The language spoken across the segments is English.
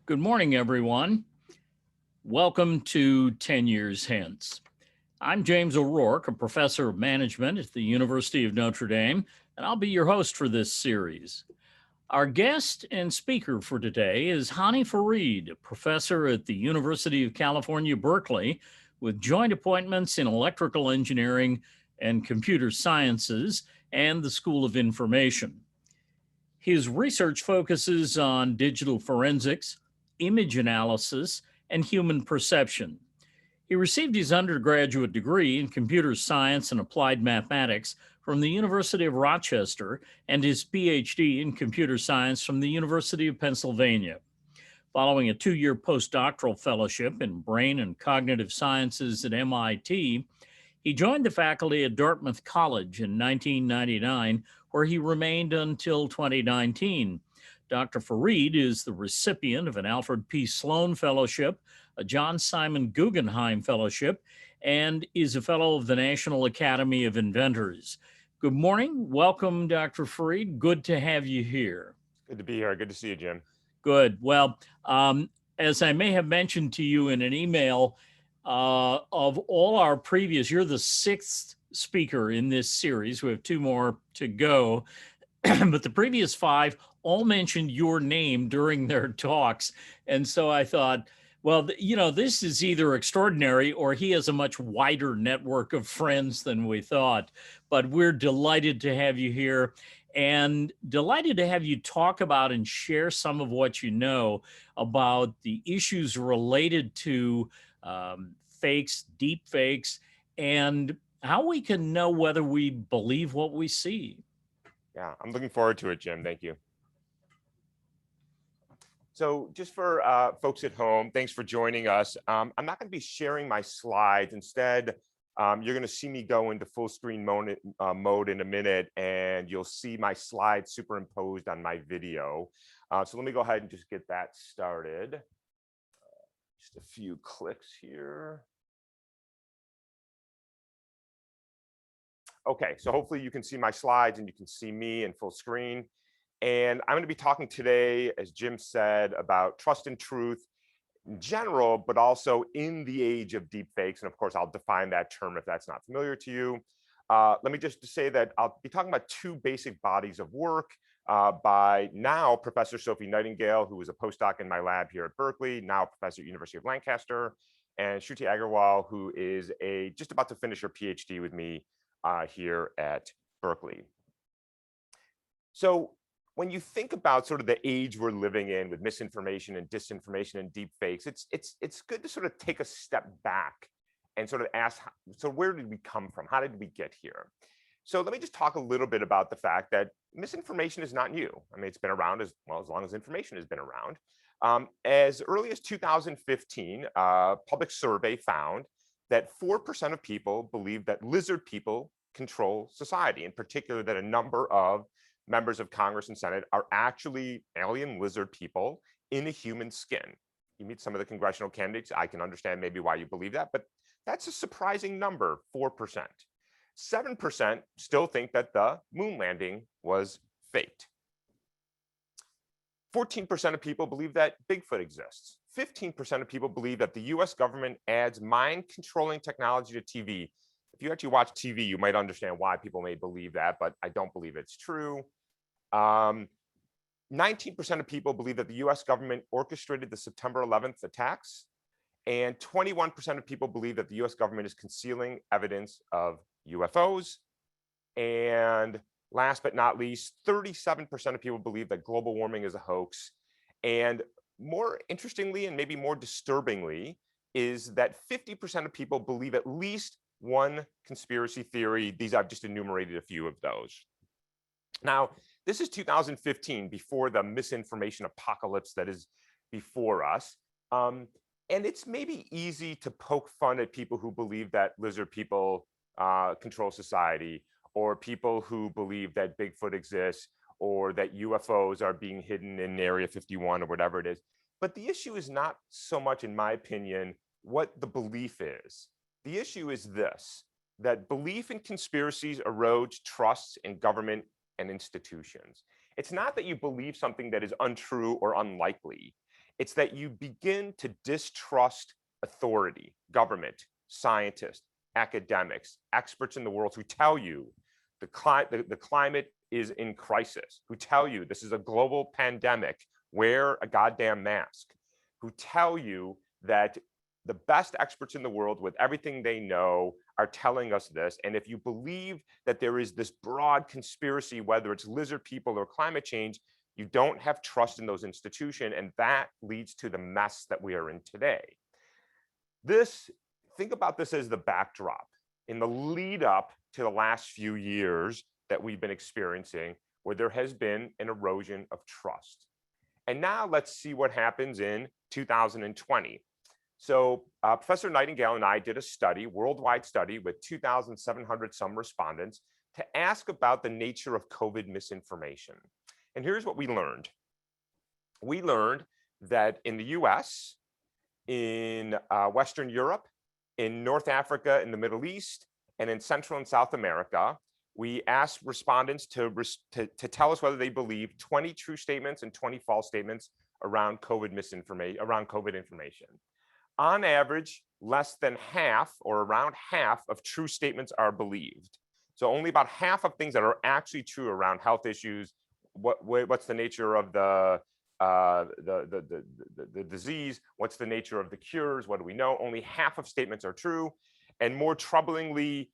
Good morning, everyone. Welcome to 10 Years Hence. I'm James O'Rourke, a professor of management at the University of Notre Dame, and I'll be your host for this series. Our guest and speaker for today is Hany Farid, a professor at the University of California, Berkeley, with joint appointments in electrical engineering and computer sciences and the School of Information. His research focuses on digital forensics, image analysis, and human perception. He received his undergraduate degree in computer science and applied mathematics from the University of Rochester and his PhD in computer science from the University of Pennsylvania. Following a 2-year postdoctoral fellowship in brain and cognitive sciences at MIT, he joined the faculty at Dartmouth College in 1999, where he remained until 2019. Dr. Farid is the recipient of an Alfred P. Sloan Fellowship, a John Simon Guggenheim Fellowship, and is a Fellow of the National Academy of Inventors. Good morning. Welcome, Dr. Farid. Good to have you here. Good to be here. Good to see you, Jim. Good. Well, as I may have mentioned to you in an email, of all our previous, you're the 6th speaker in this series. We have 2 more to go, but the previous 5 all mentioned your name during their talks. And so I thought, well, this is either extraordinary or he has a much wider network of friends than we thought. But we're delighted to have you here and delighted to have you talk about and share some of what you know about the issues related to fakes, deep fakes, and how we can know whether we believe what we see. Yeah, I'm looking forward to it, Jim. Thank you. So just for folks at home, thanks for joining us. I'm not going to be sharing my slides. Instead, you're going to see me go into full screen mode in a minute, and you'll see my slides superimposed on my video. So let me go ahead and just get that started. Just a few clicks here. Okay, so hopefully you can see my slides and you can see me in full screen. And I'm going to be talking today, as Jim said, about trust and truth in general, but also in the age of deepfakes. And of course, I'll define that term if that's not familiar to you. Let me just say that I'll be talking about 2 basic bodies of work by now Professor Sophie Nightingale, who was a postdoc in my lab here at Berkeley, now professor at University of Lancaster, and Shruti Agarwal, who is just about to finish her PhD with me here at Berkeley. So when you think about sort of the age we're living in with misinformation and disinformation and deepfakes, it's good to sort of take a step back and sort of ask, so where did we come from? How did we get here? So let me just talk a little bit about the fact that misinformation is not new. I mean, it's been around as long as information has been around. As early as 2015, a public survey found that 4% of people believe that lizard people control society, in particular that a number of members of Congress and Senate are actually alien lizard people in a human skin. You meet some of the congressional candidates, I can understand maybe why you believe that, but that's a surprising number, 4%. 7% still think that the moon landing was faked. 14% of people believe that Bigfoot exists. 15% of people believe that the US government adds mind-controlling technology to TV. If you actually watch TV, you might understand why people may believe that, but I don't believe it's true. 19% of people believe that the US government orchestrated the September 11th attacks. And 21% of people believe that the US government is concealing evidence of UFOs. And last but not least, 37% of people believe that global warming is a hoax. And more interestingly, and maybe more disturbingly, is that 50% of people believe at least one conspiracy theory. These, I've just enumerated a few of those. Now, this is 2015, before the misinformation apocalypse that is before us. And it's maybe easy to poke fun at people who believe that lizard people control society, or people who believe that Bigfoot exists, or that UFOs are being hidden in Area 51 or whatever it is. But the issue is not so much, in my opinion, what the belief is. The issue is this, that belief in conspiracies erodes trust in government and institutions. It's not that you believe something that is untrue or unlikely. It's that you begin to distrust authority, government, scientists, academics, experts in the world who tell you the climate is in crisis, who tell you this is a global pandemic, wear a goddamn mask, who tell you that the best experts in the world with everything they know are telling us this. And if you believe that there is this broad conspiracy, whether it's lizard people or climate change, you don't have trust in those institutions. And that leads to the mess that we are in today. Think about this as the backdrop. In the lead up to the last few years that we've been experiencing, where there has been an erosion of trust. And now let's see what happens in 2020. So Professor Nightingale and I did a study, worldwide study with 2,700 some respondents to ask about the nature of COVID misinformation. And here's what we learned. We learned that in the US, in Western Europe, in North Africa, in the Middle East, and in Central and South America, we asked respondents to tell us whether they believe 20 true statements and 20 false statements around COVID information. On average, less than half or around half of true statements are believed. So only about half of things that are actually true around health issues, what's the nature of the disease, what's the nature of the cures, what do we know? Only half of statements are true. And more troublingly,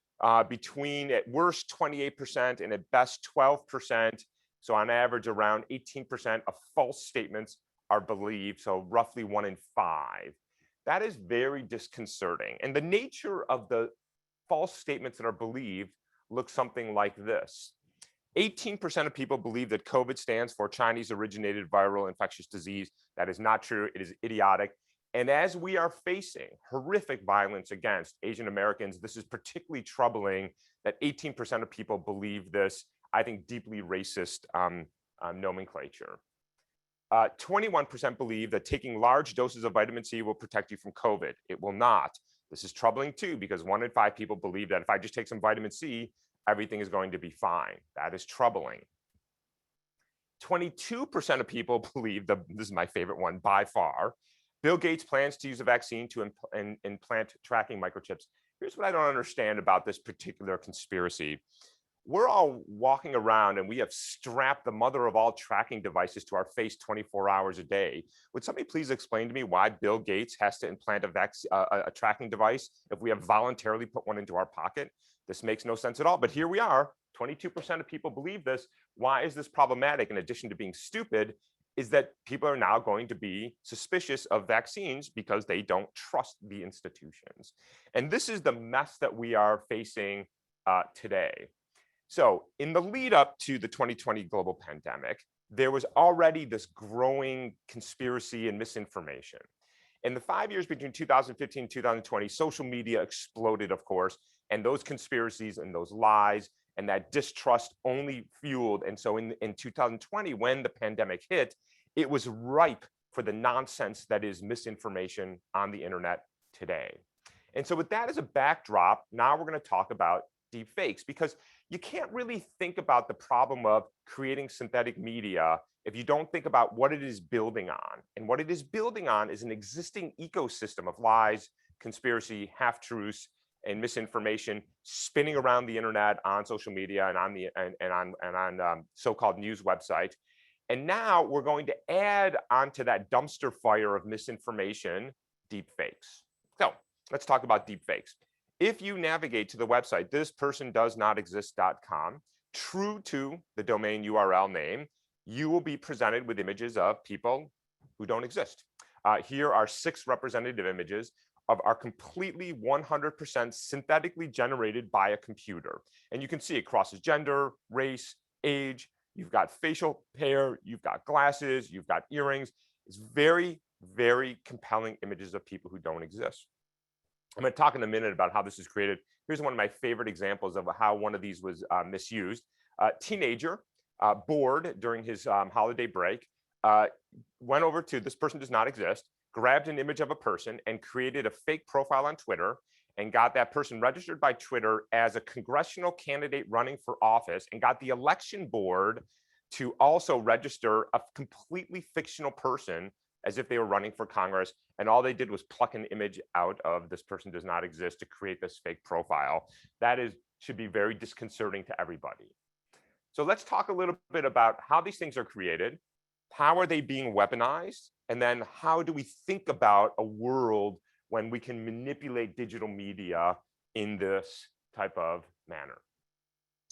between at worst 28% and at best 12%, so on average around 18% of false statements are believed, so roughly 1 in 5. That is very disconcerting. And the nature of the false statements that are believed looks something like this. 18% of people believe that COVID stands for Chinese originated viral infectious disease. That is not true. It is idiotic. And as we are facing horrific violence against Asian Americans, this is particularly troubling that 18% of people believe this, I think, deeply racist nomenclature. 21% believe that taking large doses of vitamin C will protect you from COVID. It will not. This is troubling too, because 1 in 5 people believe that if I just take some vitamin C, everything is going to be fine. That is troubling. 22% of people believe, this is my favorite one by far, Bill Gates plans to use a vaccine to implant tracking microchips. Here's what I don't understand about this particular conspiracy. We're all walking around and we have strapped the mother of all tracking devices to our face 24 hours a day. Would somebody please explain to me why Bill Gates has to implant a tracking device if we have voluntarily put one into our pocket? This makes no sense at all, but here we are. 22% of people believe this. Why is this problematic? In addition to being stupid, is that people are now going to be suspicious of vaccines because they don't trust the institutions. And this is the mess that we are facing today. So in the lead up to the 2020 global pandemic, there was already this growing conspiracy and misinformation. In the 5 years between 2015 and 2020, social media exploded, of course, and those conspiracies and those lies and that distrust only fueled. And so in 2020, when the pandemic hit, it was ripe for the nonsense that is misinformation on the internet today. And so with that as a backdrop, now we're going to talk about deep fakes, because you can't really think about the problem of creating synthetic media if you don't think about what it is building on. And what it is building on is an existing ecosystem of lies, conspiracy, half-truths, and misinformation spinning around the internet, on social media, and on so-called news websites. And now we're going to add onto that dumpster fire of misinformation deep fakes. So let's talk about deep fakes. If you navigate to the website thispersondoesnotexist.com, true to the domain URL name, you will be presented with images of people who don't exist. Here are 6 representative images are completely 100% synthetically generated by a computer. And you can see it crosses gender, race, age, you've got facial hair, you've got glasses, you've got earrings. It's very, very compelling images of people who don't exist. I'm going to talk in a minute about how this is created. Here's one of my favorite examples of how one of these was misused. Teenager, bored during his holiday break, went over to this person does not exist, grabbed an image of a person and created a fake profile on Twitter and got that person registered by Twitter as a congressional candidate running for office, and got the election board to also register a completely fictional person as if they were running for Congress, and all they did was pluck an image out of this person does not exist to create this fake profile. That should be very disconcerting to everybody. So let's talk a little bit about how these things are created, how are they being weaponized, and then how do we think about a world when we can manipulate digital media in this type of manner.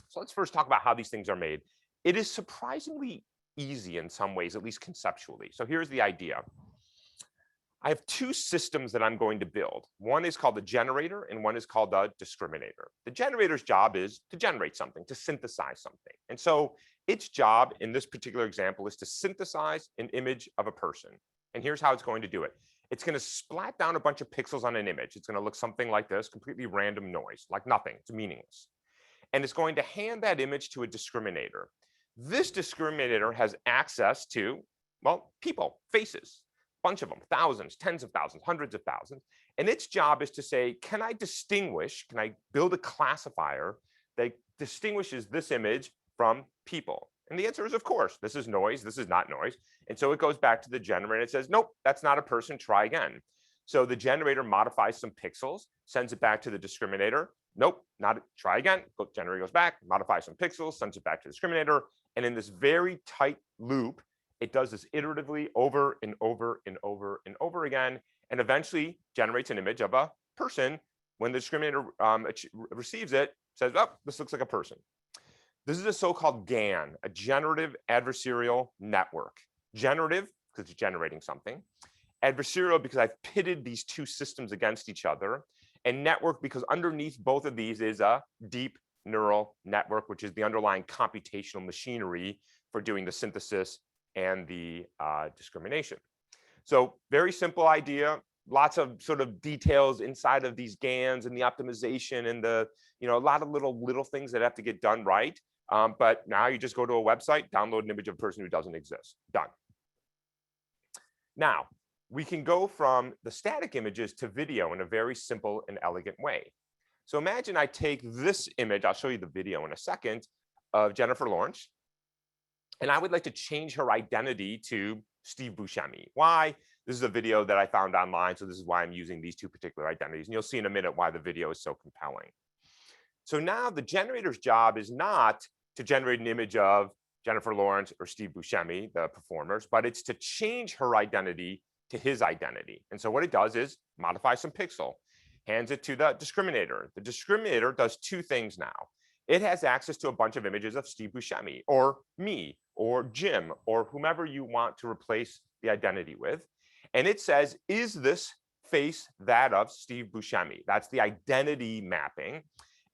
So let's first talk about how these things are made. It is surprisingly easy in some ways, at least conceptually. So here's the idea. I have two systems that I'm going to build. One is called the generator and one is called the discriminator. The generator's job is to generate something, to synthesize something. And so its job in this particular example is to synthesize an image of a person. And here's how it's going to do it. It's going to splat down a bunch of pixels on an image. It's going to look something like this, completely random noise, like nothing. It's meaningless. And it's going to hand that image to a discriminator. This discriminator has access to, well, people, faces, bunch of them, thousands, tens of thousands, hundreds of thousands. And its job is to say, can I build a classifier that distinguishes this image from people? And the answer is, of course, this is noise, this is not noise. And so it goes back to the generator. It says, nope, that's not a person, try again. So the generator modifies some pixels, sends it back to the discriminator. Nope, not try again. Generator goes back, modifies some pixels, sends it back to the discriminator. And in this very tight loop, it does this iteratively over and over and over and over again, and eventually generates an image of a person. When the discriminator receives it, says, oh, this looks like a person. This is a so-called GAN, a generative adversarial network. Generative, because it's generating something. Adversarial, because I've pitted these two systems against each other. And network, because underneath both of these is a deep neural network, which is the underlying computational machinery for doing the synthesis and the discrimination. So very simple idea, lots of sort of details inside of these GANs and the optimization and the, a lot of little things that have to get done right. But now you just go to a website, download an image of a person who doesn't exist, done. Now, we can go from the static images to video in a very simple and elegant way. So imagine I take this image, I'll show you the video in a second, of Jennifer Lawrence, and I would like to change her identity to Steve Buscemi. Why? This is a video that I found online, so this is why I'm using these two particular identities. And you'll see in a minute why the video is so compelling. So now the generator's job is not to generate an image of Jennifer Lawrence or Steve Buscemi, the performers, but it's to change her identity to his identity. And so what it does is modify some pixel, hands it to the discriminator. The discriminator does two things now. It has access to a bunch of images of Steve Buscemi or me or Jim or whomever you want to replace the identity with. And it says, is this face that of Steve Buscemi? That's the identity mapping.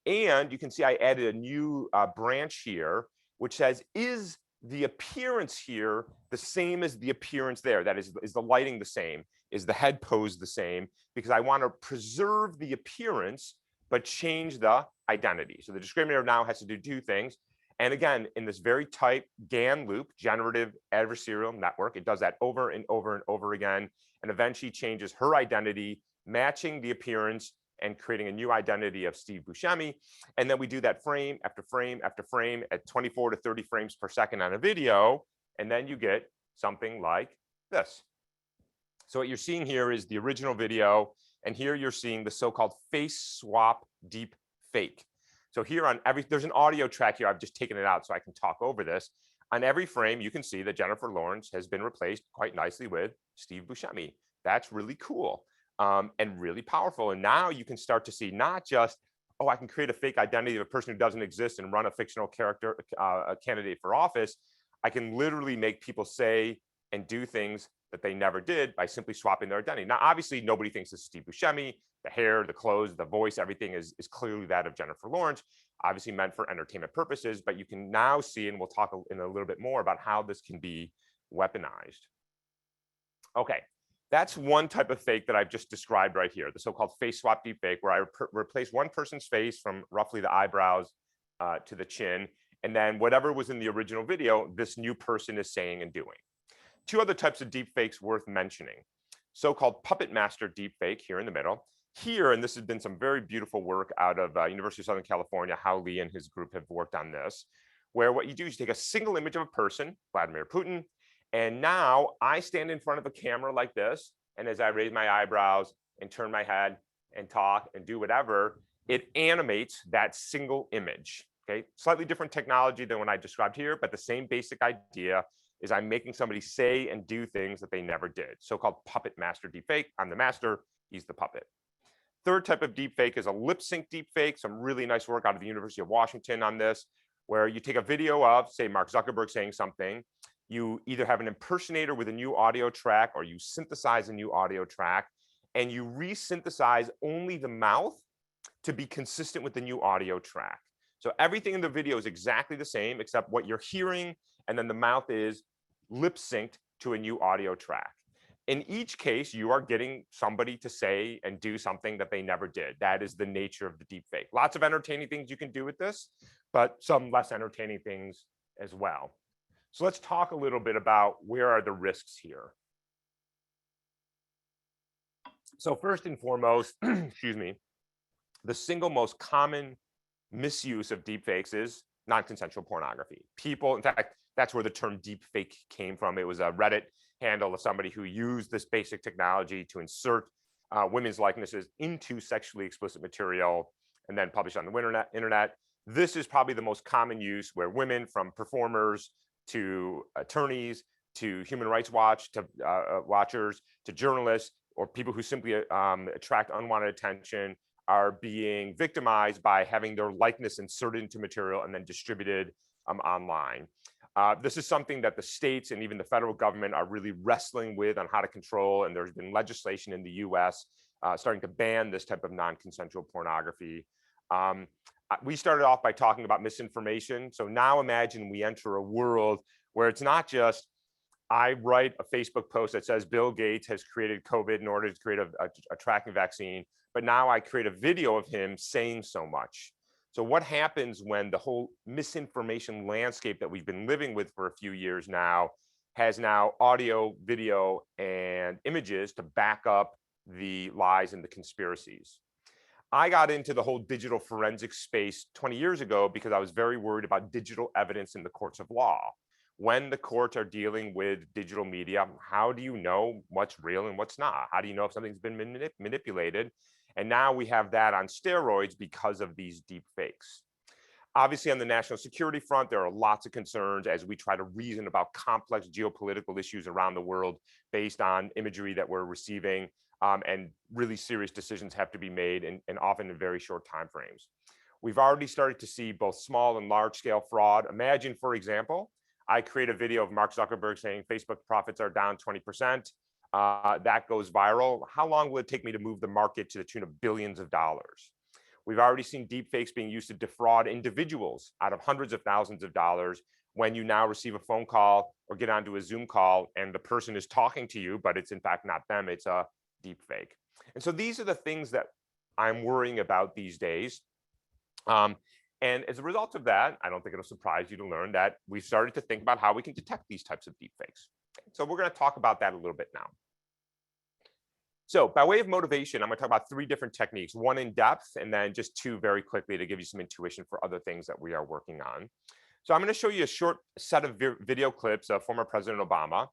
And you can see I added a new branch here, which says, is the appearance here the same as the appearance there? That is the lighting the same? Is the head pose the same? Because I want to preserve the appearance, but change the identity. So the discriminator now has to do two things. And again, in this very tight GAN loop, generative adversarial network, it does that over and over and over again, and eventually changes her identity, matching the appearance and creating a new identity of Steve Buscemi. And then we do that frame after frame after frame at 24 to 30 frames per second on a video. And then you get something like this. So what you're seeing here is the original video. And here you're seeing the so-called face swap deep fake. So here on there's an audio track here. I've just taken it out so I can talk over this. On every frame, you can see that Jennifer Lawrence has been replaced quite nicely with Steve Buscemi. That's really cool and really powerful. And now you can start to see not just, oh, I can create a fake identity of a person who doesn't exist and run a fictional character, a candidate for office. I can literally make people say and do things that they never did by simply swapping their identity. Now, obviously, nobody thinks this is Steve Buscemi. The hair, the clothes, the voice, everything is clearly that of Jennifer Lawrence, obviously meant for entertainment purposes. But you can now see, and we'll talk in a little bit more about how this can be weaponized. Okay, that's one type of fake that I've just described right here, the so-called face swap deepfake, where I replace one person's face from roughly the eyebrows to the chin, and then whatever was in the original video, this new person is saying and doing. Two other types of deepfakes worth mentioning. So-called puppet master deepfake here in the middle. Here, and this has been some very beautiful work out of University of Southern California, Hao Li and his group have worked on this, where what you do is you take a single image of a person, Vladimir Putin, And now I stand in front of a camera like this, and as I raise my eyebrows and turn my head and talk and do whatever, it animates that single image. Okay, slightly different technology than what I described here, but the same basic idea is I'm making somebody say and do things that they never did. So-called puppet master deepfake. I'm the master, he's the puppet. Third type of deepfake is a lip sync deepfake. Some really nice work out of the University of Washington on this, where you take a video of, say, Mark Zuckerberg saying something. You either have an impersonator with a new audio track, or you synthesize a new audio track, and you re-synthesize only the mouth to be consistent with the new audio track. So everything in the video is exactly the same, except what you're hearing, and then the mouth is lip synced to a new audio track. In each case, you are getting somebody to say and do something that they never did. That is the nature of the deepfake. Lots of entertaining things you can do with this, but some less entertaining things as well. So let's talk a little bit about where are the risks here. So first and foremost, excuse me, the single most common misuse of deepfakes is non-consensual pornography. People, in fact, that's where the term deepfake came from. It was a Reddit handle of somebody who used this basic technology to insert women's likenesses into sexually explicit material and then publish on the internet. This is probably the most common use, where women, from performers to attorneys to Human Rights Watch to watchers to journalists, or people who simply attract unwanted attention, are being victimized by having their likeness inserted into material and then distributed online. This is something that the states and even the federal government are really wrestling with on how to control, and there's been legislation in the US starting to ban this type of non-consensual pornography. We started off by talking about misinformation. So now imagine we enter a world where it's not just I write a Facebook post that says Bill Gates has created COVID in order to create a tracking vaccine, but now I create a video of him saying so much. So what happens when the whole misinformation landscape that we've been living with for a few years now has now audio, video, and images to back up the lies and the conspiracies? I got into the whole digital forensic space 20 years ago because I was very worried about digital evidence in the courts of law. When the courts are dealing with digital media, how do you know what's real and what's not? How do you know if something's been manipulated? And now we have that on steroids because of these deep fakes. Obviously, on the national security front, there are lots of concerns as we try to reason about complex geopolitical issues around the world based on imagery that we're receiving, and really serious decisions have to be made, and often in very short timeframes. We've already started to see both small and large scale fraud. Imagine, for example, I create a video of Mark Zuckerberg saying Facebook profits are down 20%. That goes viral. How long will it take me to move the market to the tune of billions of dollars? We've already seen deepfakes being used to defraud individuals out of hundreds of thousands of dollars, when you now receive a phone call or get onto a Zoom call and the person is talking to you, but it's in fact not them, it's a deepfake. And so these are the things that I'm worrying about these days. And as a result of that, I don't think it'll surprise you to learn that we've started to think about how we can detect these types of deepfakes. So we're going to talk about that a little bit now. So by way of motivation, I'm going to talk about 3 different techniques, 1 in depth, and then just 2 very quickly to give you some intuition for other things that we are working on. So I'm going to show you a short set of video clips of former President Obama.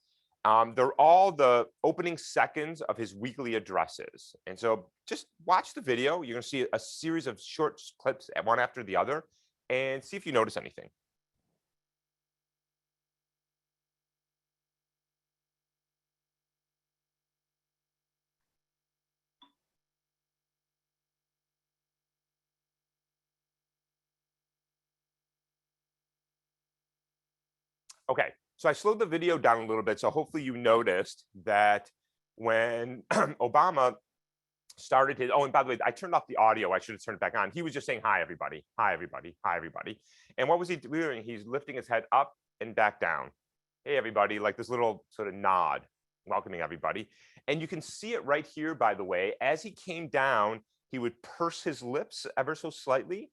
They're all the opening seconds of his weekly addresses. And so just watch the video. You're going to see a series of short clips, one after the other, and see if you notice anything. Okay, so I slowed the video down a little bit, so hopefully you noticed that when Obama started his, oh, and by the way, I turned off the audio. I should have turned it back on. He was just saying, hi, everybody. Hi, everybody. Hi, everybody. And what was he doing? He's lifting his head up and back down. Hey, everybody, like this little sort of nod, welcoming everybody. And you can see it right here, by the way. As he came down, he would purse his lips ever so slightly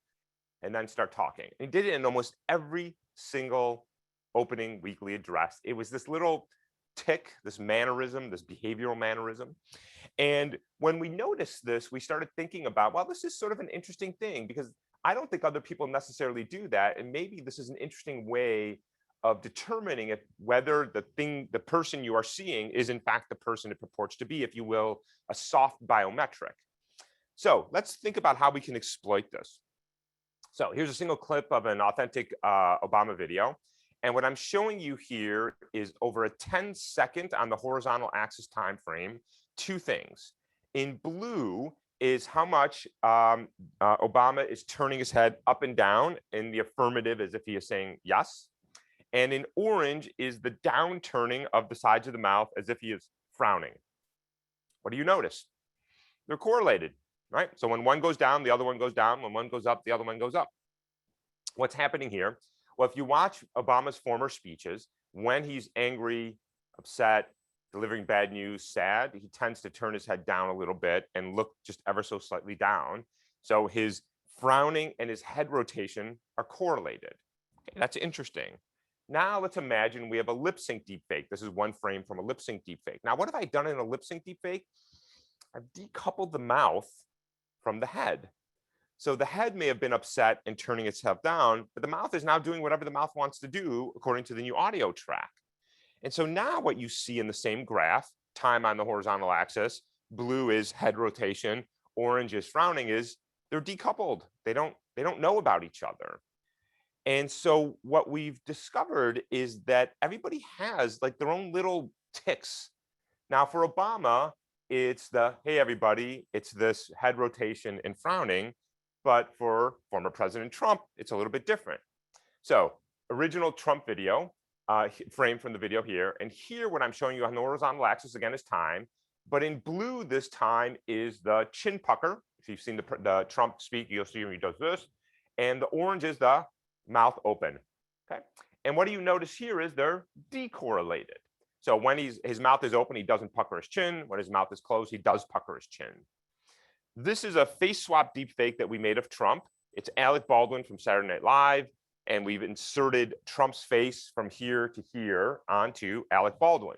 and then start talking. And he did it in almost every single opening weekly address. It was this little tick, this mannerism, this behavioral mannerism. And when we noticed this, we started thinking about, well, this is sort of an interesting thing, because I don't think other people necessarily do that. And maybe this is an interesting way of determining if whether the person you are seeing is in fact the person it purports to be, if you will, a soft biometric. So let's think about how we can exploit this. So here's a single clip of an authentic Obama video. And what I'm showing you here is over a 10-second on the horizontal axis time frame, two things. In blue is how much Obama is turning his head up and down in the affirmative, as if he is saying yes. And in orange is the down turning of the sides of the mouth as if he is frowning. What do you notice? They're correlated, right? So when one goes down, the other one goes down. When one goes up, the other one goes up. What's happening here? Well, if you watch Obama's former speeches, when he's angry, upset, delivering bad news, sad, he tends to turn his head down a little bit and look just ever so slightly down. So his frowning and his head rotation are correlated. Okay, that's interesting. Now let's imagine we have a lip sync deepfake. This is one frame from a lip sync deepfake. Now, what have I done in a lip sync deepfake? I've decoupled the mouth from the head. So the head may have been upset and turning itself down, but the mouth is now doing whatever the mouth wants to do according to the new audio track. And so now what you see in the same graph, time on the horizontal axis, blue is head rotation, orange is frowning, is they're decoupled. They don't know about each other. And so what we've discovered is that everybody has like their own little tics. Now for Obama, it's the, hey, everybody, it's this head rotation and frowning. But for former President Trump, it's a little bit different. So original Trump video, frame from the video here. And here, what I'm showing you on the horizontal axis, again, is time. But in blue, this time is the chin pucker. If you've seen the Trump speak, you'll see when he does this. And the orange is the mouth open. Okay. And what do you notice here is they're decorrelated. So when his mouth is open, he doesn't pucker his chin. When his mouth is closed, he does pucker his chin. This is a face swap deepfake that we made of Trump. It's Alec Baldwin from Saturday Night Live, and we've inserted Trump's face from here to here onto Alec Baldwin.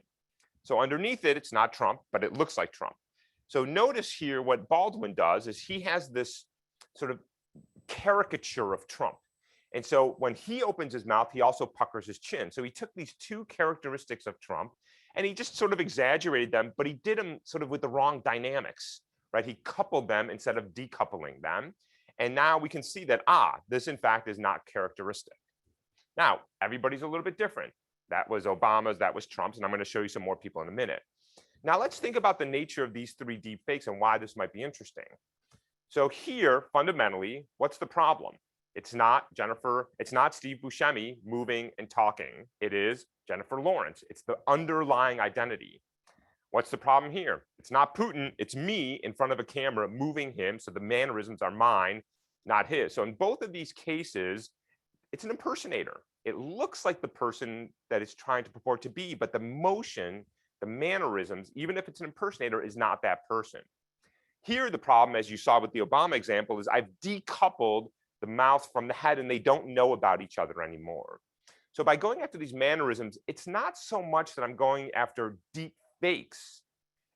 So underneath it, it's not Trump, but it looks like Trump. So notice here what Baldwin does is he has this sort of caricature of Trump. And so when he opens his mouth, he also puckers his chin. So he took these two characteristics of Trump and he just sort of exaggerated them, but he did them sort of with the wrong dynamics. Right? He coupled them instead of decoupling them. And now we can see that, this in fact is not characteristic. Now, everybody's a little bit different. That was Obama's, that was Trump's, and I'm going to show you some more people in a minute. Now, let's think about the nature of these three deepfakes and why this might be interesting. So here, fundamentally, what's the problem? It's not Steve Buscemi moving and talking. It is Jennifer Lawrence. It's the underlying identity. What's the problem here? It's not Putin, it's me in front of a camera moving him, so the mannerisms are mine, not his. So in both of these cases, it's an impersonator. It looks like the person that it's trying to purport to be, but the motion, the mannerisms, even if it's an impersonator, is not that person. Here, the problem, as you saw with the Obama example, is I've decoupled the mouth from the head and they don't know about each other anymore. So by going after these mannerisms, it's not so much that I'm going after deep fakes,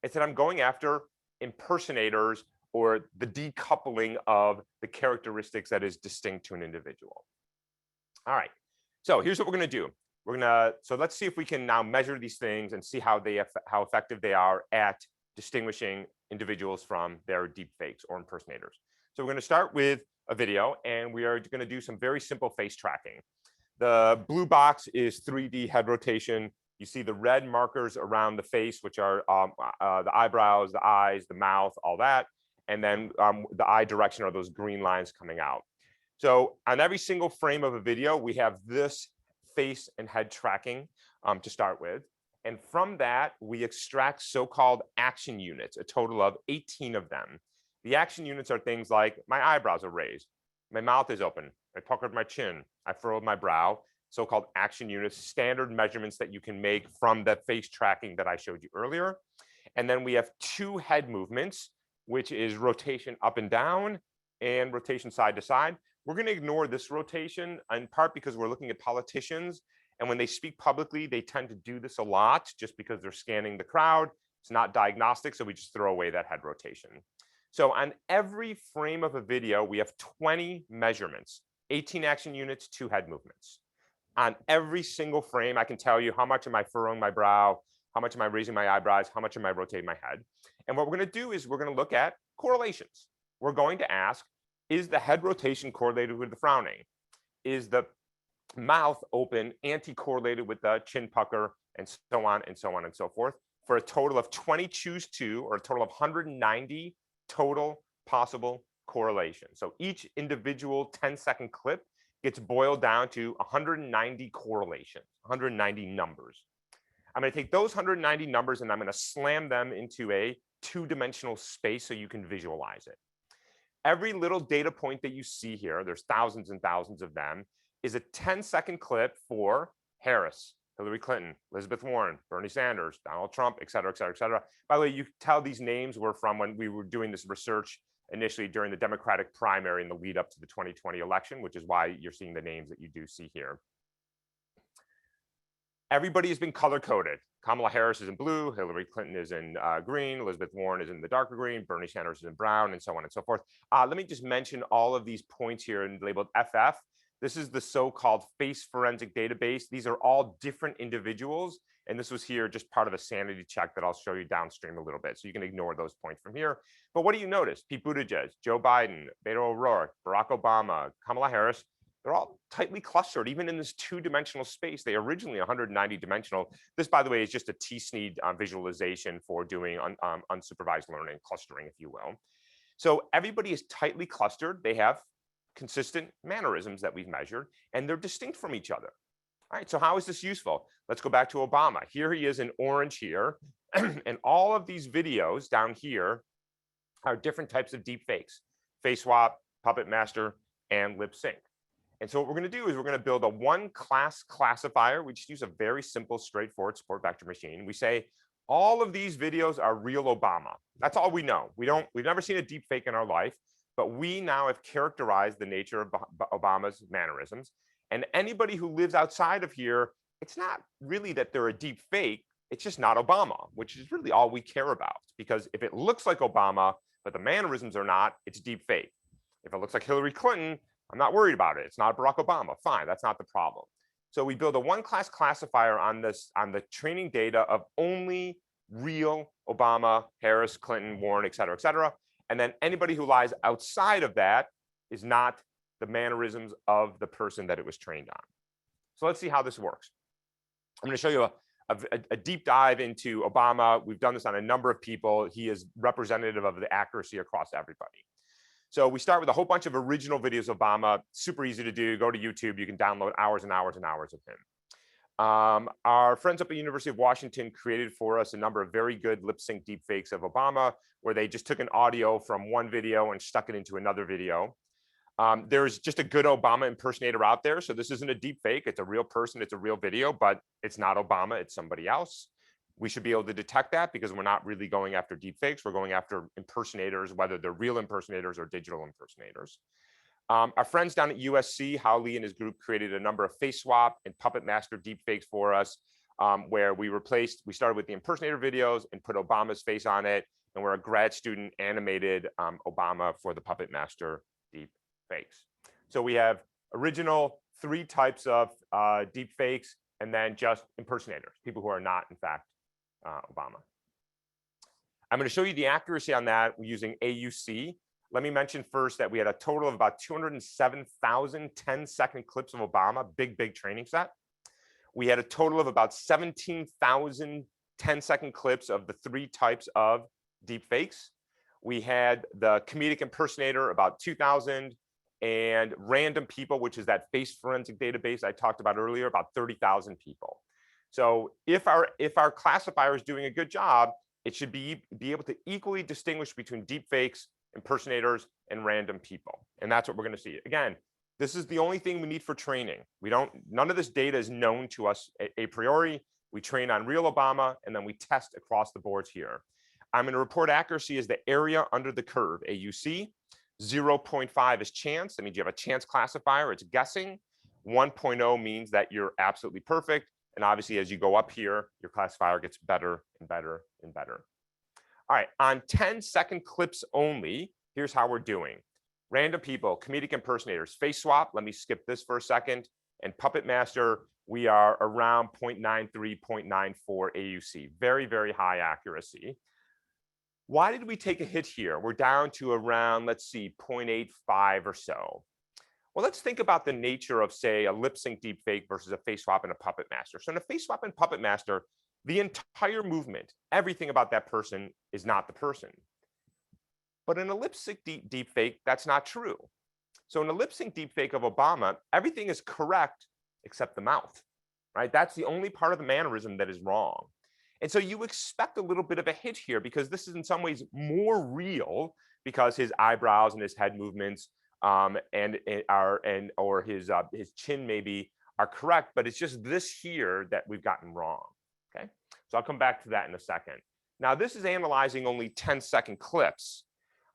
it's that I'm going after impersonators or the decoupling of the characteristics that is distinct to an individual. All right, so here's what we're going to do. So let's see if we can now measure these things and see how effective they are at distinguishing individuals from their deep fakes or impersonators. So we're going to start with a video, and we are going to do some very simple face tracking. The blue box is 3D head rotation. You see the red markers around the face, which are the eyebrows, the eyes, the mouth, all that. And then the eye direction are those green lines coming out. So on every single frame of a video, we have this face and head tracking to start with. And from that, we extract so-called action units, a total of 18 of them. The action units are things like my eyebrows are raised, my mouth is open, I puckered my chin, I furrowed my brow, so-called action units, standard measurements that you can make from the face tracking that I showed you earlier. And then we have two head movements, which is rotation up and down and rotation side to side. We're going to ignore this rotation in part because we're looking at politicians. And when they speak publicly, they tend to do this a lot just because they're scanning the crowd. It's not diagnostic, so we just throw away that head rotation. So on every frame of a video, we have 20 measurements, 18 action units, 2 head movements. On every single frame, I can tell you how much am I furrowing my brow, how much am I raising my eyebrows, how much am I rotating my head. And what we're going to do is we're going to look at correlations. We're going to ask, is the head rotation correlated with the frowning? Is the mouth open anti-correlated with the chin pucker, and so on and so on and so forth, for a total of 20 choose 2, or a total of 190 total possible correlations. So each individual 10-second clip gets boiled down to 190 correlations, 190 numbers. I'm going to take those 190 numbers and I'm going to slam them into a two-dimensional space so you can visualize it. Every little data point that you see here, there's thousands and thousands of them, is a 10-second clip for Harris, Hillary Clinton, Elizabeth Warren, Bernie Sanders, Donald Trump, et cetera, et cetera, et cetera. By the way, you can tell these names were from when we were doing this research initially during the Democratic primary in the lead up to the 2020 election, which is why you're seeing the names that you do see here. Everybody has been color coded. Kamala Harris is in blue, Hillary Clinton is in green, Elizabeth Warren is in the darker green, Bernie Sanders is in brown, and so on and so forth. Let me just mention all of these points here and labeled FF. This is the so-called face forensic database. These are all different individuals. And this was here just part of a sanity check that I'll show you downstream a little bit. So you can ignore those points from here. But what do you notice? Pete Buttigieg, Joe Biden, Beto O'Rourke, Barack Obama, Kamala Harris, they're all tightly clustered, even in this two-dimensional space. They originally 190 dimensional. This, by the way, is just a T-SNEAD visualization for doing unsupervised learning, clustering, if you will. So everybody is tightly clustered. They have consistent mannerisms that we've measured, and they're distinct from each other. All right, so how is this useful? Let's go back to Obama. Here he is in orange here, and all of these videos down here are different types of deep fakes: face swap, puppet master, and lip sync. And so what we're going to do is we're going to build a one-class classifier. We just use a very simple, straightforward support vector machine. We say all of these videos are real Obama. That's all we know. We've never seen a deep fake in our life, but we now have characterized the nature of Obama's mannerisms. And anybody who lives outside of here, it's not really that they're a deep fake. It's just not Obama, which is really all we care about. Because if it looks like Obama, but the mannerisms are not, it's deep fake. If it looks like Hillary Clinton, I'm not worried about it. It's not Barack Obama. Fine, that's not the problem. So we build a one-class classifier on the training data of only real Obama, Harris, Clinton, Warren, et cetera, et cetera. And then anybody who lies outside of that is not the mannerisms of the person that it was trained on. So let's see how this works. I'm going to show you a deep dive into Obama. We've done this on a number of people. He is representative of the accuracy across everybody. So we start with a whole bunch of original videos of Obama. Super easy to do. Go to YouTube. You can download hours and hours and hours of him. Our friends up at University of Washington created for us a number of very good lip sync deep fakes of Obama, where they just took an audio from one video and stuck it into another video. There's just a good Obama impersonator out there. So this isn't a deep fake. It's a real person. It's a real video, but it's not Obama. It's somebody else. We should be able to detect that because we're not really going after deep fakes. We're going after impersonators, whether they're real impersonators or digital impersonators. Our friends down at USC, Hao Li and his group, created a number of face swap and puppet master deep fakes for us, where we started with the impersonator videos and put Obama's face on it. And where a grad student animated Obama for the puppet master deep fakes. So we have original 3 types of deep fakes, and then just impersonators, people who are not, in fact, Obama. I'm going to show you the accuracy on that using AUC. Let me mention first that we had a total of about 207,000 10-second clips of Obama, big training set. We had a total of about 17,000 10-second clips of the 3 types of deep fakes. We had the comedic impersonator, about 2,000, and random people, which is that face forensic database I talked about earlier, about 30,000 people. So if our classifier is doing a good job, it should be able to equally distinguish between deep fakes, impersonators, and random people. And that's what we're going to see. Again, this is the only thing we need for training. None of this data is known to us a priori. We train on real Obama, and then we test across the boards here. I'm going to report accuracy as the area under the curve, AUC. 0.5 is chance. That means you have a chance classifier. It's guessing. 1.0 means that you're absolutely perfect. And obviously, as you go up here, your classifier gets better and better and better. All right, on 10-second clips only, here's how we're doing. Random people, comedic impersonators, face swap. Let me skip this for a second. And Puppet Master, we are around 0.93, 0.94 AUC, very, very high accuracy. Why did we take a hit here? We're down to around, let's see, 0.85 or so. Well, let's think about the nature of, say, a lip sync deepfake versus a face swap and a Puppet Master. So in a face swap and Puppet Master, the entire movement, everything about that person is not the person. But in a lip sync deepfake, that's not true. So in a lip sync deepfake of Obama, everything is correct except the mouth, right? That's the only part of the mannerism that is wrong. And so you expect a little bit of a hit here because this is in some ways more real because his eyebrows and his head movements or his chin maybe are correct, but it's just this here that we've gotten wrong. Okay, so I'll come back to that in a second. Now this is analyzing only 10-second clips.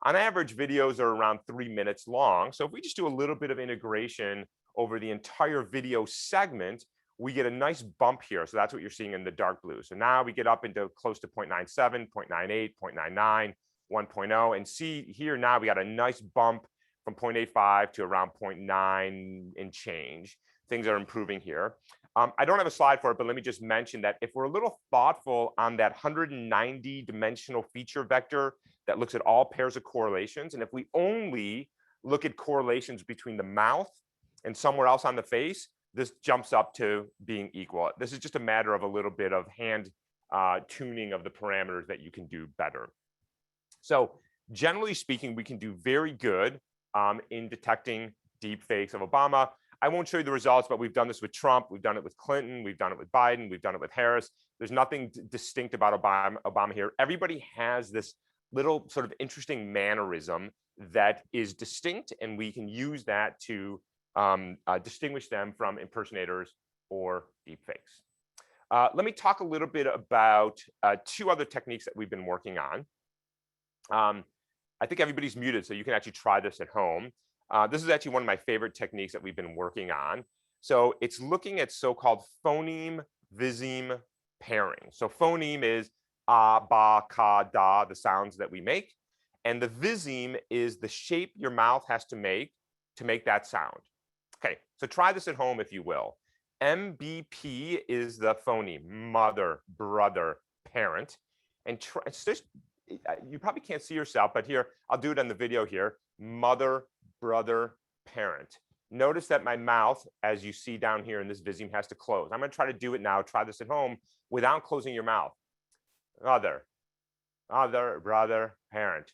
On average, videos are around 3 minutes long. So if we just do a little bit of integration over the entire video segment, we get a nice bump here. So that's what you're seeing in the dark blue. So now we get up into close to 0.97, 0.98, 0.99, 1.0, and see here now we got a nice bump from 0.85 to around 0.9 and change. Things are improving here. I don't have a slide for it, but let me just mention that if we're a little thoughtful on that 190 dimensional feature vector that looks at all pairs of correlations, and if we only look at correlations between the mouth and somewhere else on the face, this jumps up to being equal. This is just a matter of a little bit of hand tuning of the parameters that you can do better. So generally speaking, we can do very good in detecting deep fakes of Obama. I won't show you the results, but we've done this with Trump, we've done it with Clinton, we've done it with Biden, we've done it with Harris. There's nothing distinct about Obama here. Everybody has this little sort of interesting mannerism that is distinct, and we can use that to distinguish them from impersonators or deepfakes. Let me talk a little bit about two other techniques that we've been working on. I think everybody's muted, so you can actually try this at home. This is actually one of my favorite techniques that we've been working on. So it's looking at so-called phoneme Visime pairing. So phoneme is ba, ka, da, the sounds that we make. And the Visime is the shape your mouth has to make that sound. Okay, so try this at home if you will. MBP is the phoneme, mother, brother, parent. And you probably can't see yourself, but here, I'll do it on the video here. Mother, brother, parent. Notice that my mouth, as you see down here in this Visime, has to close. I'm going to try to do it now. Try this at home without closing your mouth. Mother, brother, parent.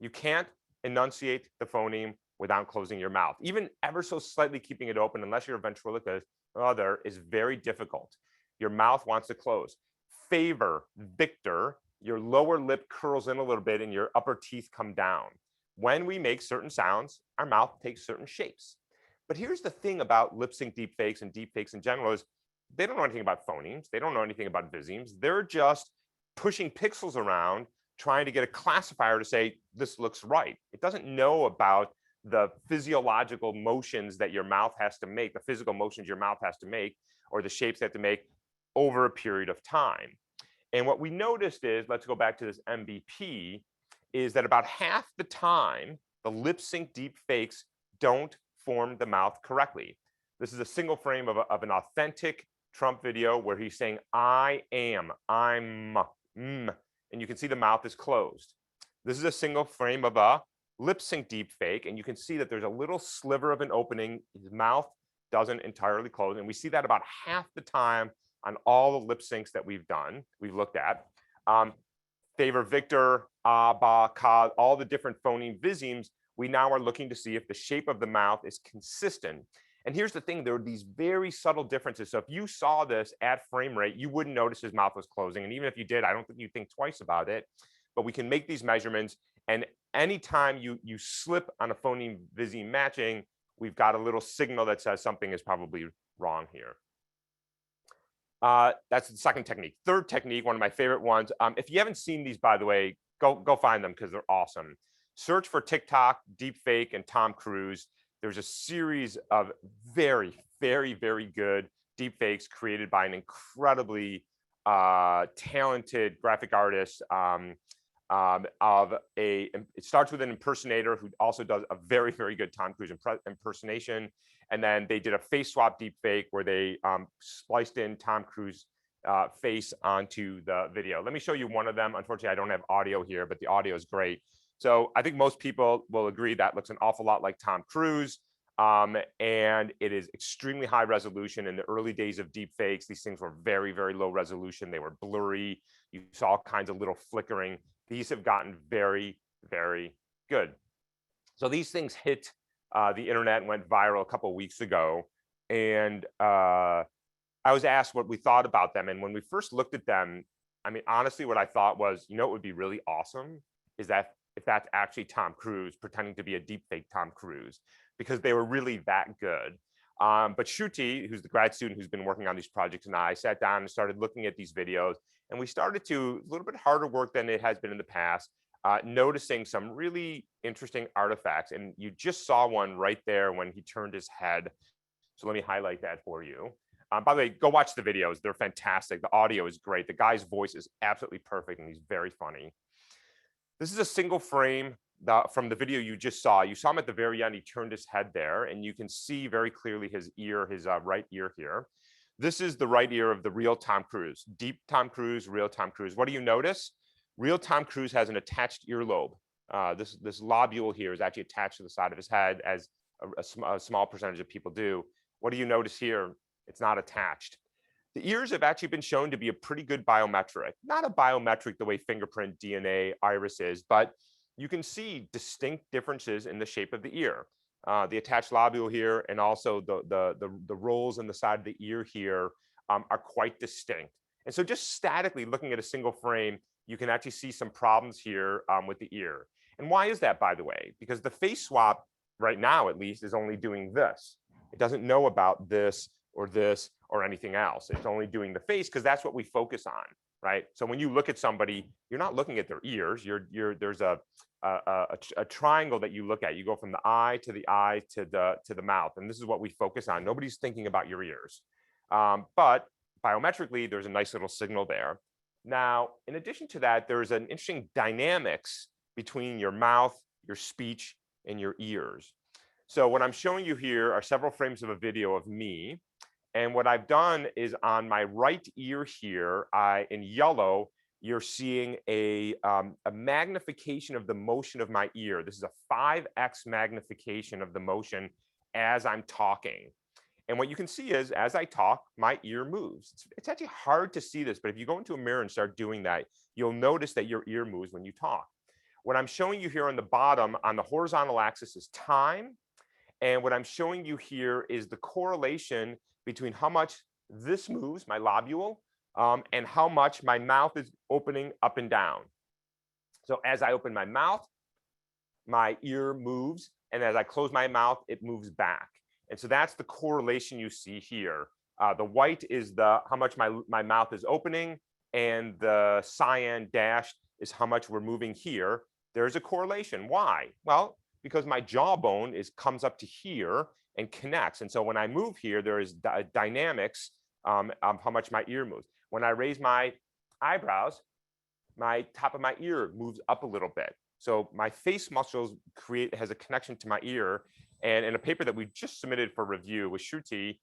You can't enunciate the phoneme without closing your mouth. Even ever so slightly keeping it open, unless you're a ventriloquist, other is very difficult. Your mouth wants to close. Favor, victor, your lower lip curls in a little bit and your upper teeth come down. When we make certain sounds, our mouth takes certain shapes. But here's the thing about lip sync deepfakes and deepfakes in general is they don't know anything about phonemes. They don't know anything about Visimes. They're just pushing pixels around, trying to get a classifier to say, this looks right. It doesn't know about the physiological motions that your mouth has to make, the physical motions your mouth has to make, or the shapes they have to make over a period of time. And what we noticed is, let's go back to this MVP, is that about half the time, the lip sync deep fakes don't form the mouth correctly. This is a single frame of an authentic Trump video where he's saying, I am, I'm, and you can see the mouth is closed. This is a single frame of a lip sync deep fake, and you can see that there's a little sliver of an opening. His mouth doesn't entirely close, and we see that about half the time on all the lip syncs that we've looked at. Favor, victor, ba, ka, all the different phoneme Visimes, we now are looking to see if the shape of the mouth is consistent. And here's the thing, there are these very subtle differences. So if you saw this at frame rate, you wouldn't notice his mouth was closing. And even if you did, I don't think you'd think twice about it. But we can make these measurements. And anytime you slip on a phoneme Visime matching, we've got a little signal that says something is probably wrong here. That's the second technique. Third technique, one of my favorite ones. If you haven't seen these, by the way, go find them because they're awesome. Search for TikTok, deepfake, and Tom Cruise. There's a series of very, very, very good deepfakes created by an incredibly talented graphic artist, it starts with an impersonator who also does a very, very good Tom Cruise impersonation. And then they did a face swap deep fake where they spliced in Tom Cruise face onto the video. Let me show you one of them. Unfortunately, I don't have audio here, but the audio is great. So I think most people will agree that looks an awful lot like Tom Cruise. And it is extremely high resolution. In the early days of deep fakes, these things were very, very low resolution. They were blurry. You saw all kinds of little flickering. These have gotten very, very good. So these things hit the internet and went viral a couple of weeks ago. And I was asked what we thought about them. And when we first looked at them, I mean, honestly, what I thought was, you know, what would be really awesome is that if that's actually Tom Cruise pretending to be a deepfake Tom Cruise, because they were really that good. But Shruti, who's the grad student who's been working on these projects, and I sat down and started looking at these videos, and we started to a little bit harder work than it has been in the past, noticing some really interesting artifacts. And you just saw one right there when he turned his head. So let me highlight that for you. By the way, go watch the videos. They're fantastic. The audio is great. The guy's voice is absolutely perfect, and he's very funny. This is a single frame from the video you just saw. You saw him at the very end. He turned his head there, and you can see very clearly his ear, his right ear here. This is the right ear of the real Tom Cruise. Deep Tom Cruise, real Tom Cruise. What do you notice? Real Tom Cruise has an attached earlobe. This lobule here is actually attached to the side of his head, as a small percentage of people do. What do you notice here? It's not attached. The ears have actually been shown to be a pretty good biometric. Not a biometric the way fingerprint, DNA, iris is, but you can see distinct differences in the shape of the ear. The attached lobule here and also the rolls in the side of the ear here are quite distinct. And so just statically looking at a single frame, you can actually see some problems here with the ear. And why is that, by the way? Because the face swap right now, at least, is only doing this. It doesn't know about this or anything else. It's only doing the face because that's what we focus on, right? So when you look at somebody, you're not looking at their ears. There's a triangle that you look at. You go from the eye to the mouth, and this is what we focus on. Nobody's thinking about your ears, but biometrically, there's a nice little signal there. Now, in addition to that, there's an interesting dynamics between your mouth, your speech, and your ears. So what I'm showing you here are several frames of a video of me. And what I've done is on my right ear here, in yellow, you're seeing a magnification of the motion of my ear. This is a 5x magnification of the motion as I'm talking. And what you can see is as I talk, my ear moves. It's actually hard to see this, but if you go into a mirror and start doing that, you'll notice that your ear moves when you talk. What I'm showing you here on the bottom on the horizontal axis is time. And what I'm showing you here is the correlation between how much this moves, my lobule, and how much my mouth is opening up and down. So as I open my mouth, my ear moves. And as I close my mouth, it moves back. And so that's the correlation you see here. The white is how much my mouth is opening, and the cyan dashed is how much we're moving here. There's a correlation. Why? Well, because my jawbone comes up to here and connects. And so when I move here, there is dynamics of how much my ear moves. When I raise my eyebrows, my top of my ear moves up a little bit. So my face muscles has a connection to my ear. And in a paper that we just submitted for review with Shruti,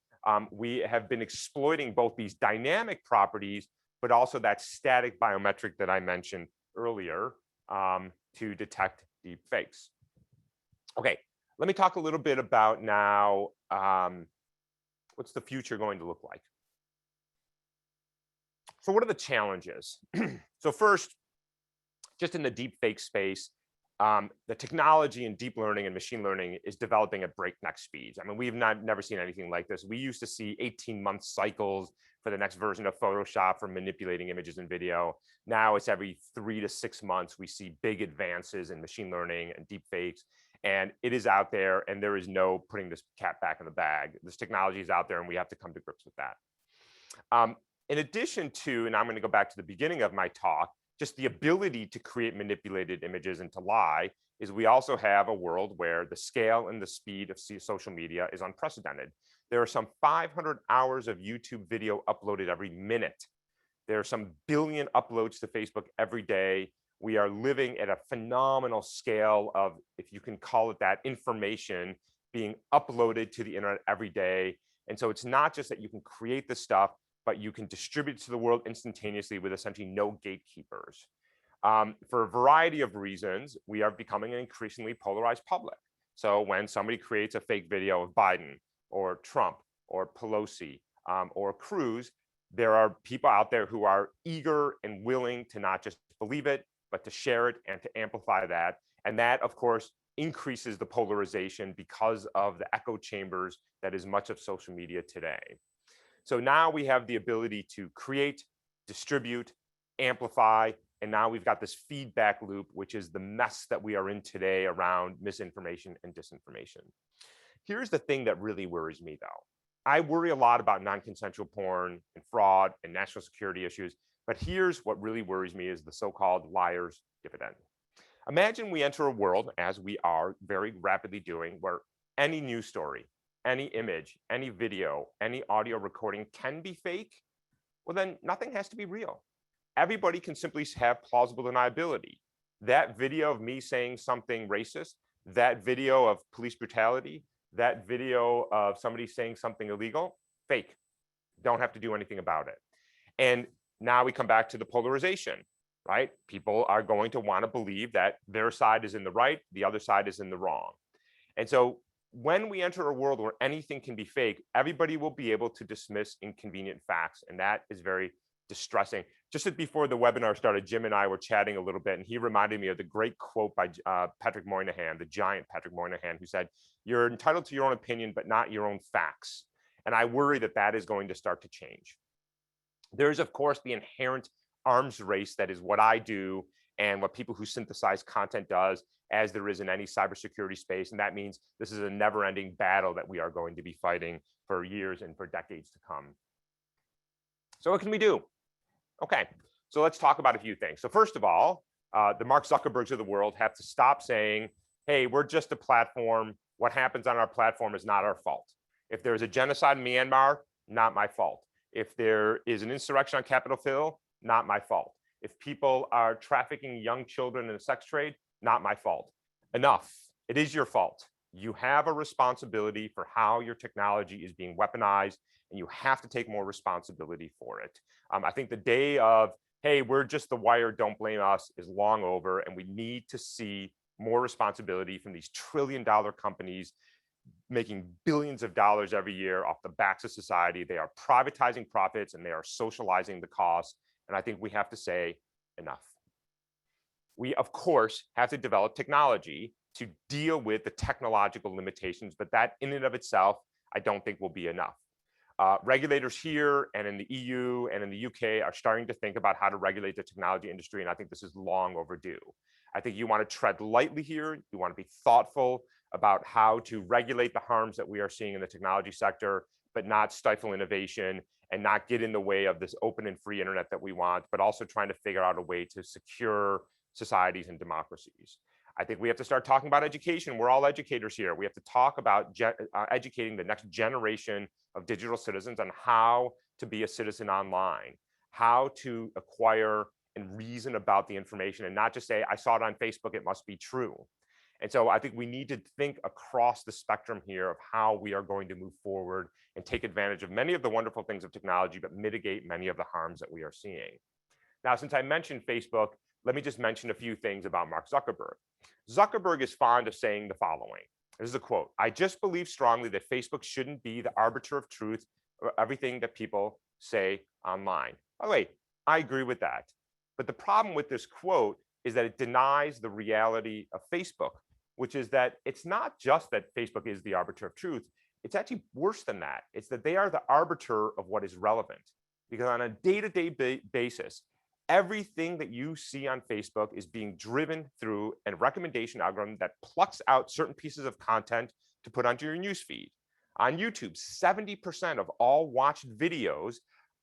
we have been exploiting both these dynamic properties, but also that static biometric that I mentioned earlier to detect deep fakes. Okay, let me talk a little bit about now what's the future going to look like. So what are the challenges? So first, just in the deep fake space, the technology in deep learning and machine learning is developing at breakneck speeds. I mean, we've never seen anything like this. We used to see 18-month cycles for the next version of Photoshop for manipulating images and video. Now it's every 3 to 6 months we see big advances in machine learning and deep fakes. And it is out there, and there is no putting this cat back in the bag. This technology is out there, and we have to come to grips with that. In addition to, and I'm going to go back to the beginning of my talk, just the ability to create manipulated images and to lie, is we also have a world where the scale and the speed of social media is unprecedented. There are some 500 hours of YouTube video uploaded every minute. There are some billion uploads to Facebook every day. We are living at a phenomenal scale of, if you can call it that, information being uploaded to the internet every day. And so it's not just that you can create this stuff, but you can distribute it to the world instantaneously with essentially no gatekeepers. For a variety of reasons, we are becoming an increasingly polarized public. So when somebody creates a fake video of Biden or Trump or Pelosi or Cruz, there are people out there who are eager and willing to not just believe it, but to share it and to amplify that. And that, of course, increases the polarization because of the echo chambers that is much of social media today. So now we have the ability to create, distribute, amplify, and now we've got this feedback loop, which is the mess that we are in today around misinformation and disinformation. Here's the thing that really worries me, though. I worry a lot about non-consensual porn and fraud and national security issues, but here's what really worries me is the so-called liar's dividend. Imagine we enter a world, as we are very rapidly doing, where any news story, any image, any video, any audio recording can be fake. Well, then nothing has to be real. Everybody can simply have plausible deniability. That video of me saying something racist, that video of police brutality, that video of somebody saying something illegal, fake. Don't have to do anything about it. And now we come back to the polarization, right? People are going to want to believe that their side is in the right, the other side is in the wrong. And so when we enter a world where anything can be fake, everybody will be able to dismiss inconvenient facts. And that is very distressing. Just before the webinar started, Jim and I were chatting a little bit, and he reminded me of the great quote by Patrick Moynihan, the giant Patrick Moynihan, who said, "You're entitled to your own opinion, but not your own facts." And I worry that that is going to start to change. There's, of course, the inherent arms race that is what I do and what people who synthesize content does, as there is in any cybersecurity space. And that means this is a never-ending battle that we are going to be fighting for years and for decades to come. So what can we do? Okay, so let's talk about a few things. So first of all, the Mark Zuckerbergs of the world have to stop saying, hey, we're just a platform. What happens on our platform is not our fault. If there's a genocide in Myanmar, not my fault. If there is an insurrection on Capitol Hill, not my fault. If people are trafficking young children in the sex trade, not my fault. Enough. It is your fault. You have a responsibility for how your technology is being weaponized, and you have to take more responsibility for it. I think the day of, hey, we're just the wire, don't blame us, is long over, and we need to see more responsibility from these trillion-dollar companies making billions of dollars every year off the backs of society. They are privatizing profits and they are socializing the costs. And I think we have to say enough. We, of course, have to develop technology to deal with the technological limitations, but that in and of itself, I don't think will be enough. Regulators here and in the EU and in the UK are starting to think about how to regulate the technology industry, and I think this is long overdue. I think you want to tread lightly here. You want to be thoughtful about how to regulate the harms that we are seeing in the technology sector, but not stifle innovation and not get in the way of this open and free internet that we want, but also trying to figure out a way to secure societies and democracies. I think we have to start talking about education. We're all educators here. We have to talk about educating the next generation of digital citizens on how to be a citizen online, how to acquire and reason about the information and not just say, I saw it on Facebook, it must be true. And so I think we need to think across the spectrum here of how we are going to move forward and take advantage of many of the wonderful things of technology, but mitigate many of the harms that we are seeing. Now, since I mentioned Facebook, let me just mention a few things about Mark Zuckerberg. Zuckerberg is fond of saying the following. This is a quote. I just believe strongly that Facebook shouldn't be the arbiter of truth or everything that people say online. By the way, I agree with that. But the problem with this quote is that it denies the reality of Facebook, which is that it's not just that Facebook is the arbiter of truth. It's actually worse than that. It's that they are the arbiter of what is relevant. Because on a day-to-day basis, everything that you see on Facebook is being driven through a recommendation algorithm that plucks out certain pieces of content to put onto your newsfeed. On YouTube, 70% of all watched videos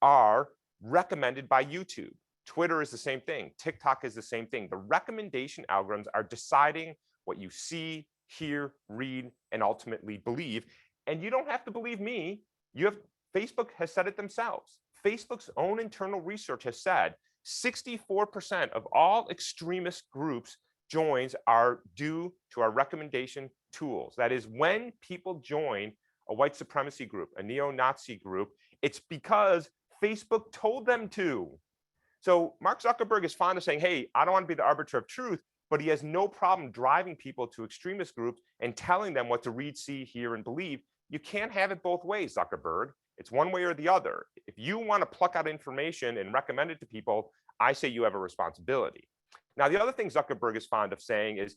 are recommended by YouTube. Twitter is the same thing. TikTok is the same thing. The recommendation algorithms are deciding what you see, hear, read, and ultimately believe. And you don't have to believe me. Facebook has said it themselves. Facebook's own internal research has said 64% of all extremist groups joins are due to our recommendation tools. That is, when people join a white supremacy group, a neo-Nazi group, it's because Facebook told them to. So Mark Zuckerberg is fond of saying, hey, I don't want to be the arbiter of truth, but he has no problem driving people to extremist groups and telling them what to read, see, hear, and believe. You can't have it both ways, Zuckerberg. It's one way or the other. If you want to pluck out information and recommend it to people, I say you have a responsibility. Now, the other thing Zuckerberg is fond of saying is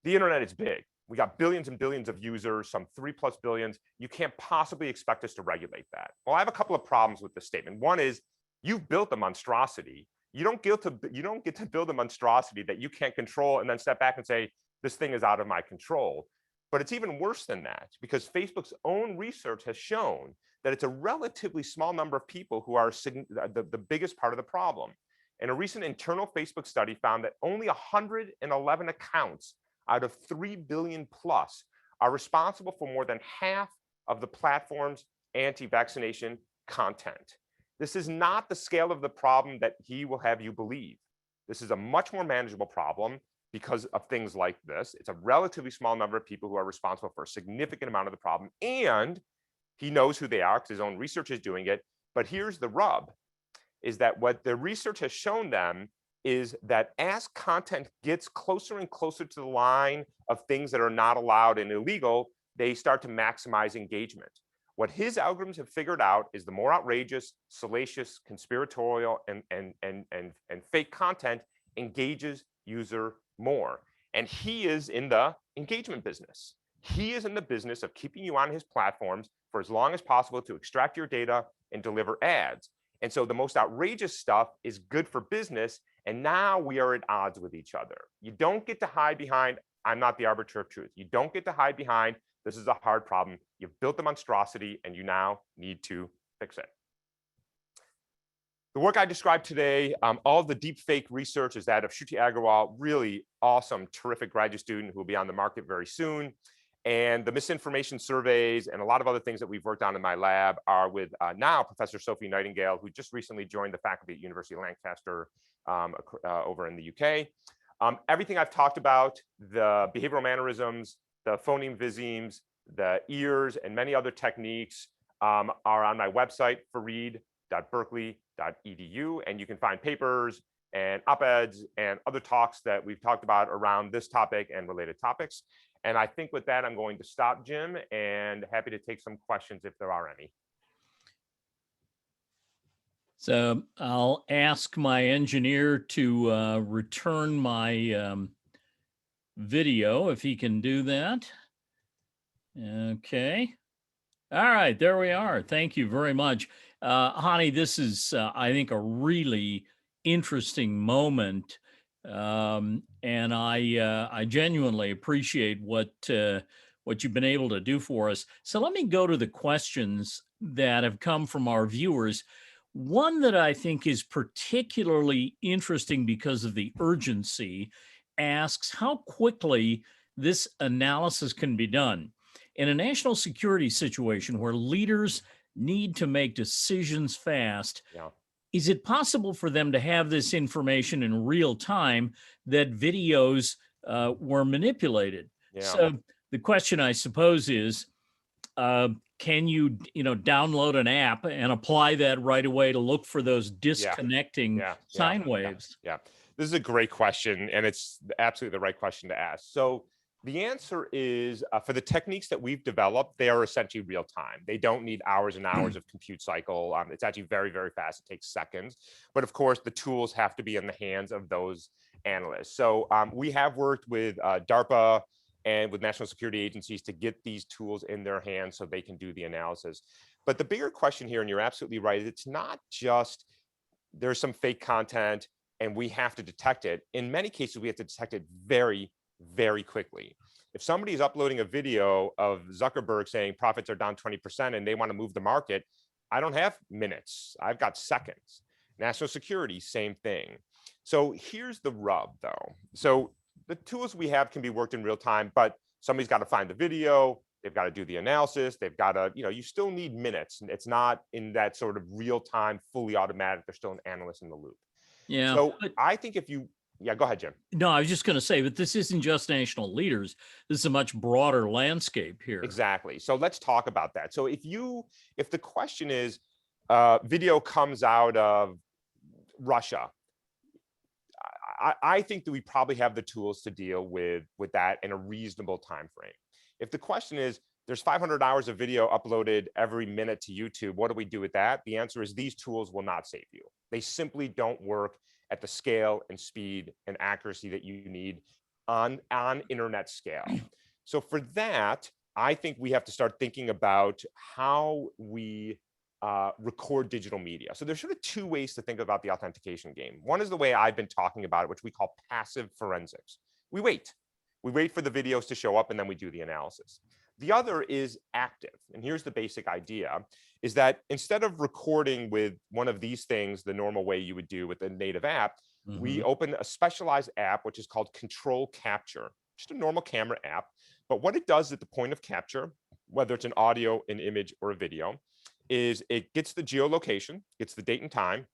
the internet is big. We got billions and billions of users, some 3+ billions. You can't possibly expect us to regulate that. Well, I have a couple of problems with this statement. One is you've built a monstrosity. You don't get to build a monstrosity that you can't control and then step back and say, this thing is out of my control. But it's even worse than that, because Facebook's own research has shown that it's a relatively small number of people who are the biggest part of the problem. And a recent internal Facebook study found that only 111 accounts out of 3 billion plus are responsible for more than half of the platform's anti-vaccination content. This is not the scale of the problem that he will have you believe. This is a much more manageable problem because of things like this. It's a relatively small number of people who are responsible for a significant amount of the problem, and he knows who they are because his own research is doing it. But here's the rub, is that what the research has shown them is that as content gets closer and closer to the line of things that are not allowed and illegal, they start to maximize engagement. What his algorithms have figured out is the more outrageous, salacious, conspiratorial, and fake content engages user more. And he is in the engagement business. He is in the business of keeping you on his platforms for as long as possible to extract your data and deliver ads. And so the most outrageous stuff is good for business. And now we are at odds with each other. You don't get to hide behind, I'm not the arbiter of truth. You don't get to hide behind, this is a hard problem. You've built the monstrosity and you now need to fix it. The work I described today, all of the deep fake research is that of Shruti Agarwal, really awesome, terrific graduate student who will be on the market very soon. And the misinformation surveys and a lot of other things that we've worked on in my lab are with now Professor Sophie Nightingale, who just recently joined the faculty at University of Lancaster over in the UK. Everything I've talked about, the behavioral mannerisms, the phoneme visemes, the ears, and many other techniques are on my website, farid.berkeley.edu, and you can find papers and op-eds and other talks that we've talked about around this topic and related topics. And I think with that, I'm going to stop, Jim, and happy to take some questions if there are any. So I'll ask my engineer to return my video if he can do that. Okay. All right, there we are. Thank you very much. Hany, this is, I think, a really interesting moment. And I genuinely appreciate what you've been able to do for us. So let me go to the questions that have come from our viewers. One that I think is particularly interesting because of the urgency asks how quickly this analysis can be done. In a national security situation where leaders need to make decisions fast, is it possible for them to have this information in real time that videos were manipulated? So the question, I suppose, is, can you download an app and apply that right away to look for those disconnecting sine waves? Yeah, this is a great question, and it's absolutely the right question to ask. So the answer is, for the techniques that we've developed, they are essentially real time. They don't need hours and hours of compute cycle. It's actually very, very fast. It takes seconds. But of course, the tools have to be in the hands of those analysts. So we have worked with DARPA and with national security agencies to get these tools in their hands so they can do the analysis. But the bigger question here, and you're absolutely right, it's not just there's some fake content and we have to detect it. In many cases, we have to detect it very, very quickly. If somebody is uploading a video of Zuckerberg saying profits are down 20% and they want to move the market, I don't have minutes. I've got seconds. National security, same thing. So here's the rub, though. So the tools we have can be worked in real time, but somebody's got to find the video. They've got to do the analysis. They've got to, you still need minutes. It's not in that sort of real time, fully automatic. There's still an analyst in the loop. Yeah. So But I think yeah, go ahead, Jim. no, I was just going to say, but this isn't just national leaders. This is a much broader landscape here. Exactly. So let's talk about that. So if the question is, video comes out of Russia, I think that we probably have the tools to deal with that in a reasonable time frame. If the question is, there's 500 hours of video uploaded every minute to YouTube, what do we do with that? The answer is these tools will not save you. They simply don't work at the scale and speed and accuracy that you need on internet scale. So for that, I think we have to start thinking about how we record digital media. So there's sort of two ways to think about the authentication game. One is the way I've been talking about it, which we call passive forensics. We wait for the videos to show up and then we do the analysis. The other is active. And here's the basic idea, is that instead of recording with one of these things the normal way you would do with a native app, we open a specialized app, which is called Control Capture, just a normal camera app. But what it does at the point of capture, whether it's an audio, an image, or a video, is it gets the geolocation, gets the date and time,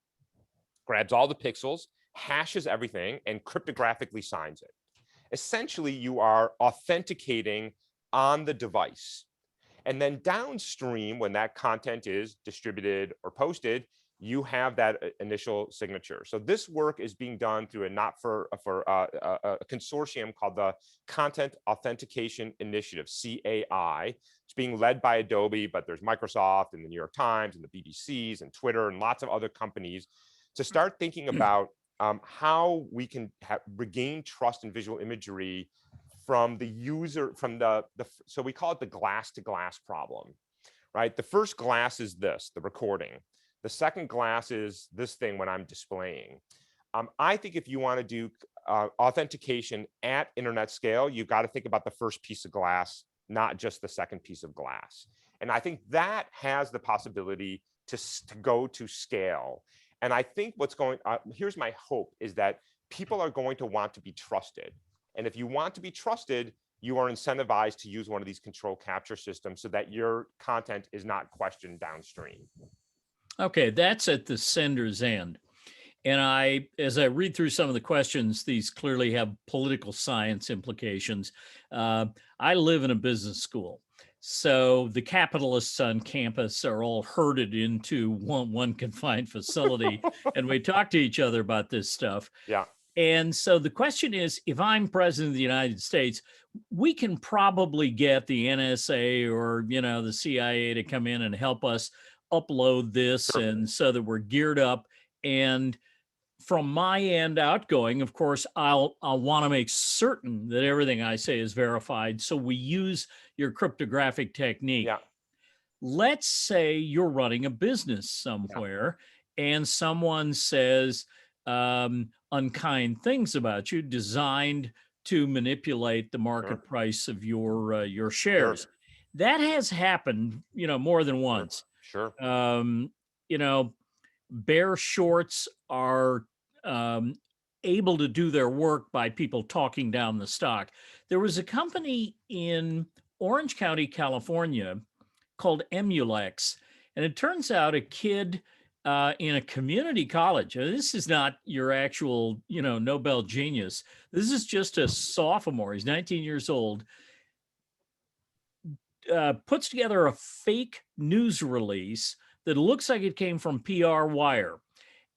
grabs all the pixels, hashes everything, and cryptographically signs it. Essentially, you are authenticating on the device. And then downstream, when that content is distributed or posted, you have that initial signature. So this work is being done through a consortium called the Content Authentication Initiative, CAI. It's being led by Adobe, but there's Microsoft and the New York Times and the BBCs and Twitter and lots of other companies to start thinking about how we can regain trust in visual imagery from the user, so we call it the glass to glass problem, right? The first glass is this, the recording. The second glass is this thing when I'm displaying. I think if you want to do authentication at internet scale, you've got to think about the first piece of glass, not just the second piece of glass. And I think that has the possibility to go to scale. And I think here's my hope, is that people are going to want to be trusted. And if you want to be trusted, you are incentivized to use one of these control capture systems so that your content is not questioned downstream. Okay, that's at the sender's end. And as I read through some of the questions, these clearly have political science implications. I live in a business school. So the capitalists on campus are all herded into one confined facility, and we talk to each other about this stuff. Yeah. And so the question is, if I'm president of the United States, we can probably get the NSA or, the CIA to come in and help us upload this, Sure. and so that we're geared up. And from my end outgoing, of course, I'll want to make certain that everything I say is verified. So we use your cryptographic technique. Yeah. Let's say you're running a business somewhere and someone says unkind things about you, designed to manipulate the market price of your shares. Sure. That has happened, more than once. Sure. Bear shorts are able to do their work by people talking down the stock. There was a company in Orange County, California, called Emulex, and it turns out a kid in a community college. This is not your actual, Nobel genius. This is just a sophomore. He's 19 years old. Puts together a fake news release that looks like it came from PR Wire.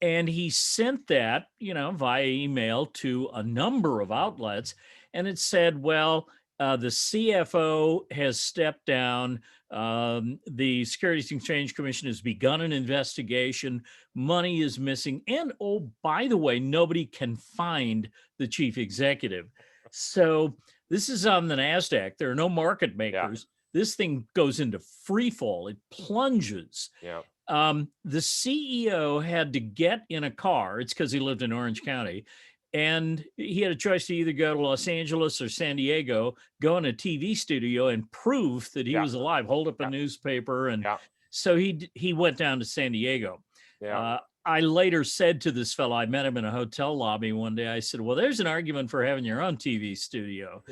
And he sent that, via email to a number of outlets. And it said, well, the CFO has stepped down. The Securities and Exchange Commission has begun an investigation. Money is missing. And, oh, by the way, nobody can find the chief executive. So this is on the NASDAQ. There are no market makers. Yeah. This thing goes into free fall. It plunges. Yeah. The CEO had to get in a car. It's because he lived in Orange County. And he had a choice to either go to Los Angeles or San Diego, go in a TV studio and prove that he was alive, hold up a newspaper. And so he went down to San Diego. Yeah. I later said to this fellow, I met him in a hotel lobby one day. I said, well, there's an argument for having your own TV studio.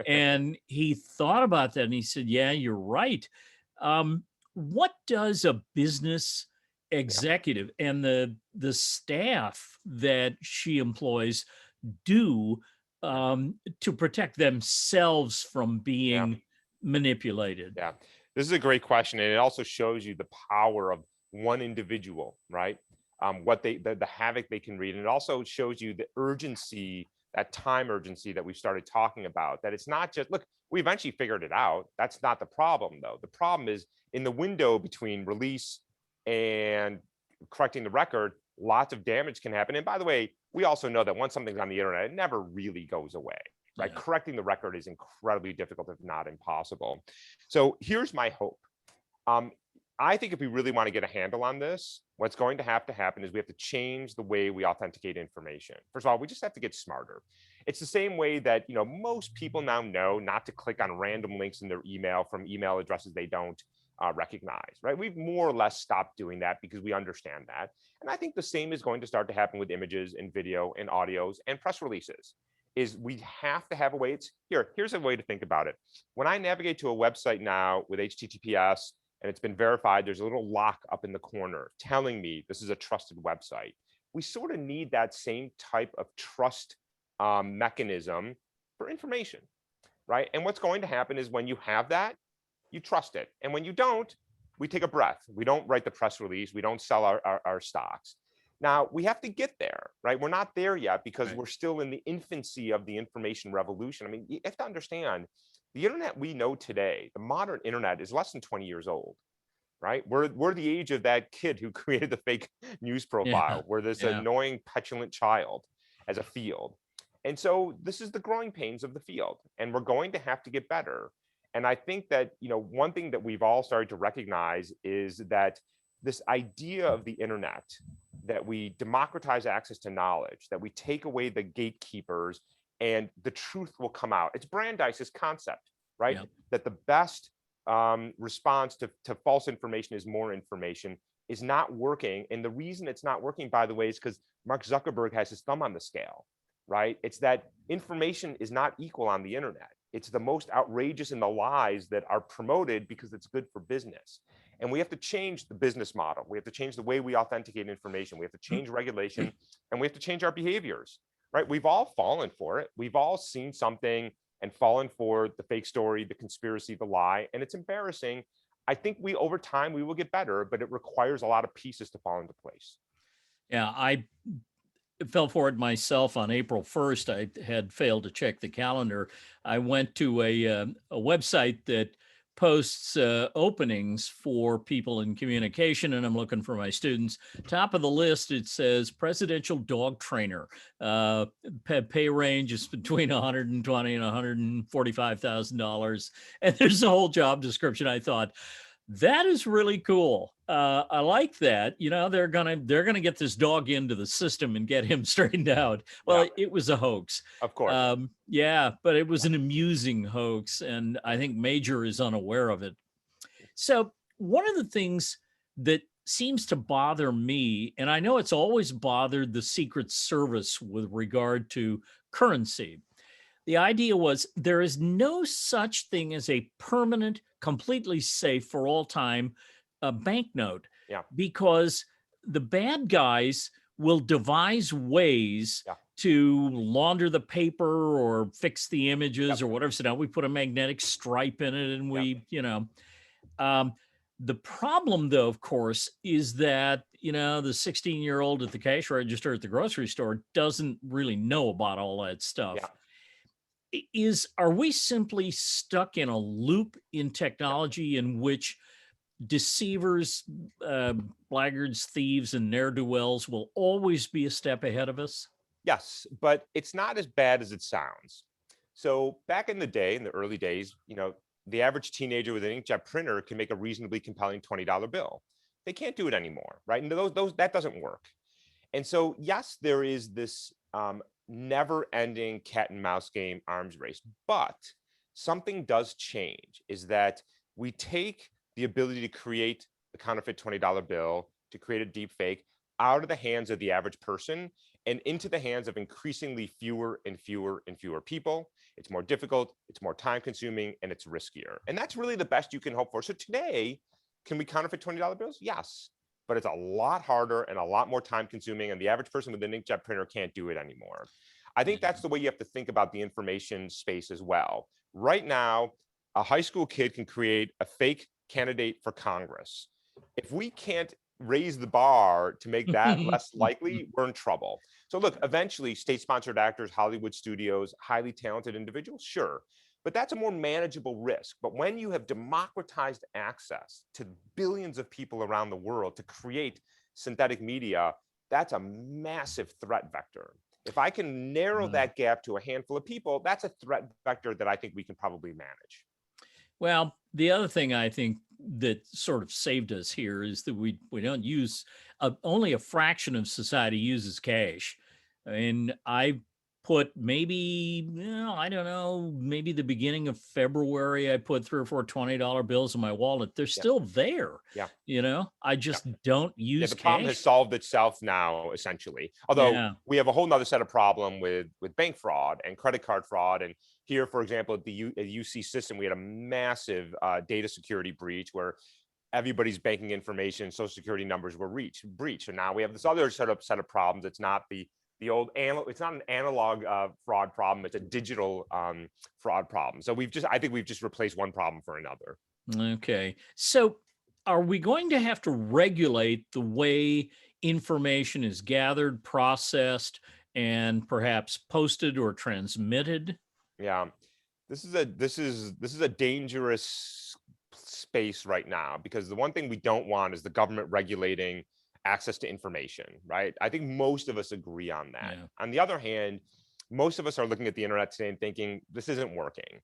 And he thought about that and he said, yeah, you're right. What does a business executive and the staff that she employs do to protect themselves from Yeah. being manipulated? Yeah, this is a great question, and it also shows you the power of one individual, right? What the havoc they can read, and it also shows you the urgency, that time urgency that we've started talking about. That it's not just, look, we eventually figured it out. That's not the problem, though. The problem is in the window between release and correcting the record. Lots of damage can happen. And by the way, we also know that once something's on the internet, it never really goes away. Right? Yeah. Correcting the record is incredibly difficult, if not impossible. So here's my hope. I think if we really want to get a handle on this, what's going to happen is we have to change the way we authenticate information. First of all, we just have to get smarter. It's the same way that, most people now know not to click on random links in their email from email addresses they don't recognize, right? We've more or less stopped doing that because we understand that. And I think the same is going to start to happen with images and video and audios and press releases. Is we have to have a way. Here's a way to think about it. When I navigate to a website now with HTTPS and it's been verified, there's a little lock up in the corner telling me this is a trusted website. We sort of need that same type of trust mechanism for information, right? And what's going to happen is when you have that, you trust it. And when you don't, we take a breath. We don't write the press release. We don't sell our stocks. Now, we have to get there, right? We're not there yet because we're still in the infancy of the information revolution. I mean, you have to understand, the internet we know today, the modern internet, is less than 20 years old, right? We're the age of that kid who created the fake news profile, where there's an annoying, petulant child as a field. And so this is the growing pains of the field, and we're going to have to get better. And I think that, one thing that we've all started to recognize is that this idea of the internet, that we democratize access to knowledge, that we take away the gatekeepers and the truth will come out. It's Brandeis's concept, right? Yep. That the best response to false information is more information is not working. And the reason it's not working, by the way, is because Mark Zuckerberg has his thumb on the scale, right? It's that information is not equal on the internet. It's the most outrageous in the lies that are promoted because it's good for business. And we have to change the business model. We have to change the way we authenticate information. We have to change regulation, and we have to change our behaviors, right? We've all fallen for it. We've all seen something and fallen for the fake story, the conspiracy, the lie, and it's embarrassing. I think over time, we will get better, but it requires a lot of pieces to fall into place. Yeah, I fell for it myself on April 1st. I had failed to check the calendar. I went to a website that posts openings for people in communication, and I'm looking for my students. Top of the list, it says presidential dog trainer. Pay range is between $120,000 and $145,000, and there's a whole job description. I thought, that is really cool. I like that. They're gonna get this dog into the system and get him straightened out. Well, it was a hoax, of course. But it was an amusing hoax, and I think Major is unaware of it. So one of the things that seems to bother me, and I know it's always bothered the Secret Service with regard to currency. The idea was there is no such thing as a permanent, completely safe for all time banknote, because the bad guys will devise ways to launder the paper or fix the images or whatever. So now we put a magnetic stripe in it, and we, the problem, though, of course, is that, the 16-year-old at the cash register at the grocery store doesn't really know about all that stuff. Are we simply stuck in a loop in technology in which deceivers, blackguards, thieves, and ne'er-do-wells will always be a step ahead of us? Yes, but it's not as bad as it sounds. So back in the day, in the early days, the average teenager with an inkjet printer can make a reasonably compelling $20 bill. They can't do it anymore, right? And that doesn't work. And so, yes, there is this never-ending cat and mouse game arms race, but something does change, is that we take the ability to create the counterfeit $20 bill, to create a deep fake, out of the hands of the average person and into the hands of increasingly fewer and fewer and fewer people. It's more difficult, it's more time consuming, and it's riskier. And that's really the best you can hope for. So today, can we counterfeit $20 bills? Yes. but it's a lot harder and a lot more time consuming, and the average person with an inkjet printer can't do it anymore. I think that's the way you have to think about the information space as well. Right now, a high school kid can create a fake candidate for Congress. If we can't raise the bar to make that less likely, we're in trouble. So look, eventually state-sponsored actors, Hollywood studios, highly talented individuals, sure. But that's a more manageable risk. But when you have democratized access to billions of people around the world to create synthetic media, that's a massive threat vector. If I can narrow that gap to a handful of people, that's a threat vector that I think we can probably manage. Well, the other thing I think that sort of saved us here is that we don't use only a fraction of society uses cash. And I put maybe, I don't know, maybe the beginning of February, I put 3 or 4 $20 bills in my wallet. They're still there. Yeah. I just don't use the problem has cash. solved itself now, essentially. Although we have a whole nother set of problem with bank fraud and credit card fraud. And here, for example, at the UC system, we had a massive data security breach where everybody's banking information, social security numbers were breached. And now we have this other set of problems. It's not the old it's not an analog fraud problem. It's a digital fraud problem. So I think we've just replaced one problem for another. Okay. So are we going to have to regulate the way information is gathered, processed, and perhaps posted or transmitted? Yeah, this is a dangerous space right now, because the one thing we don't want is the government regulating access to information, right? I think most of us agree on that. Yeah. On the other hand, most of us are looking at the internet today and thinking this isn't working.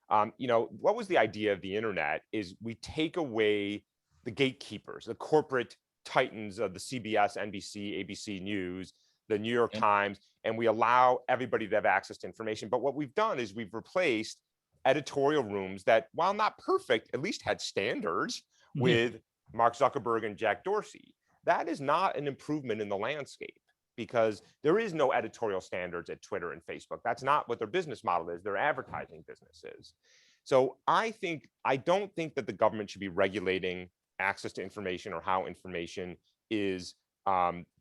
What was the idea of the internet is we take away the gatekeepers, the corporate titans of the CBS, NBC, ABC News, the New York Times, and we allow everybody to have access to information. But what we've done is we've replaced editorial rooms that, while not perfect, at least had standards, with Mark Zuckerberg and Jack Dorsey. That is not an improvement in the landscape, because there is no editorial standards at Twitter and Facebook. That's not what their business model is. Their advertising business is. So I don't think that the government should be regulating access to information or how information is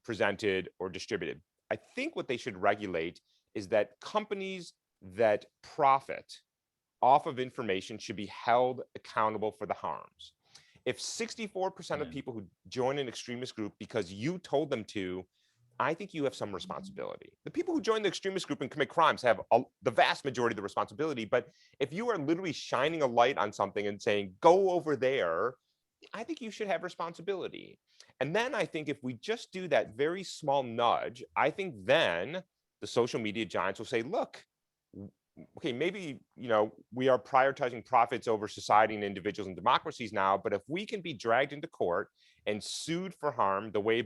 presented or distributed. I think what they should regulate is that companies that profit off of information should be held accountable for the harms. If 64% of people who join an extremist group because you told them to, I think you have some responsibility. The people who join the extremist group and commit crimes have the vast majority of the responsibility. But if you are literally shining a light on something and saying, go over there, I think you should have responsibility. And then I think if we just do that very small nudge, I think then the social media giants will say, look, okay, maybe, we are prioritizing profits over society and individuals and democracies now, but if we can be dragged into court and sued for harm, the way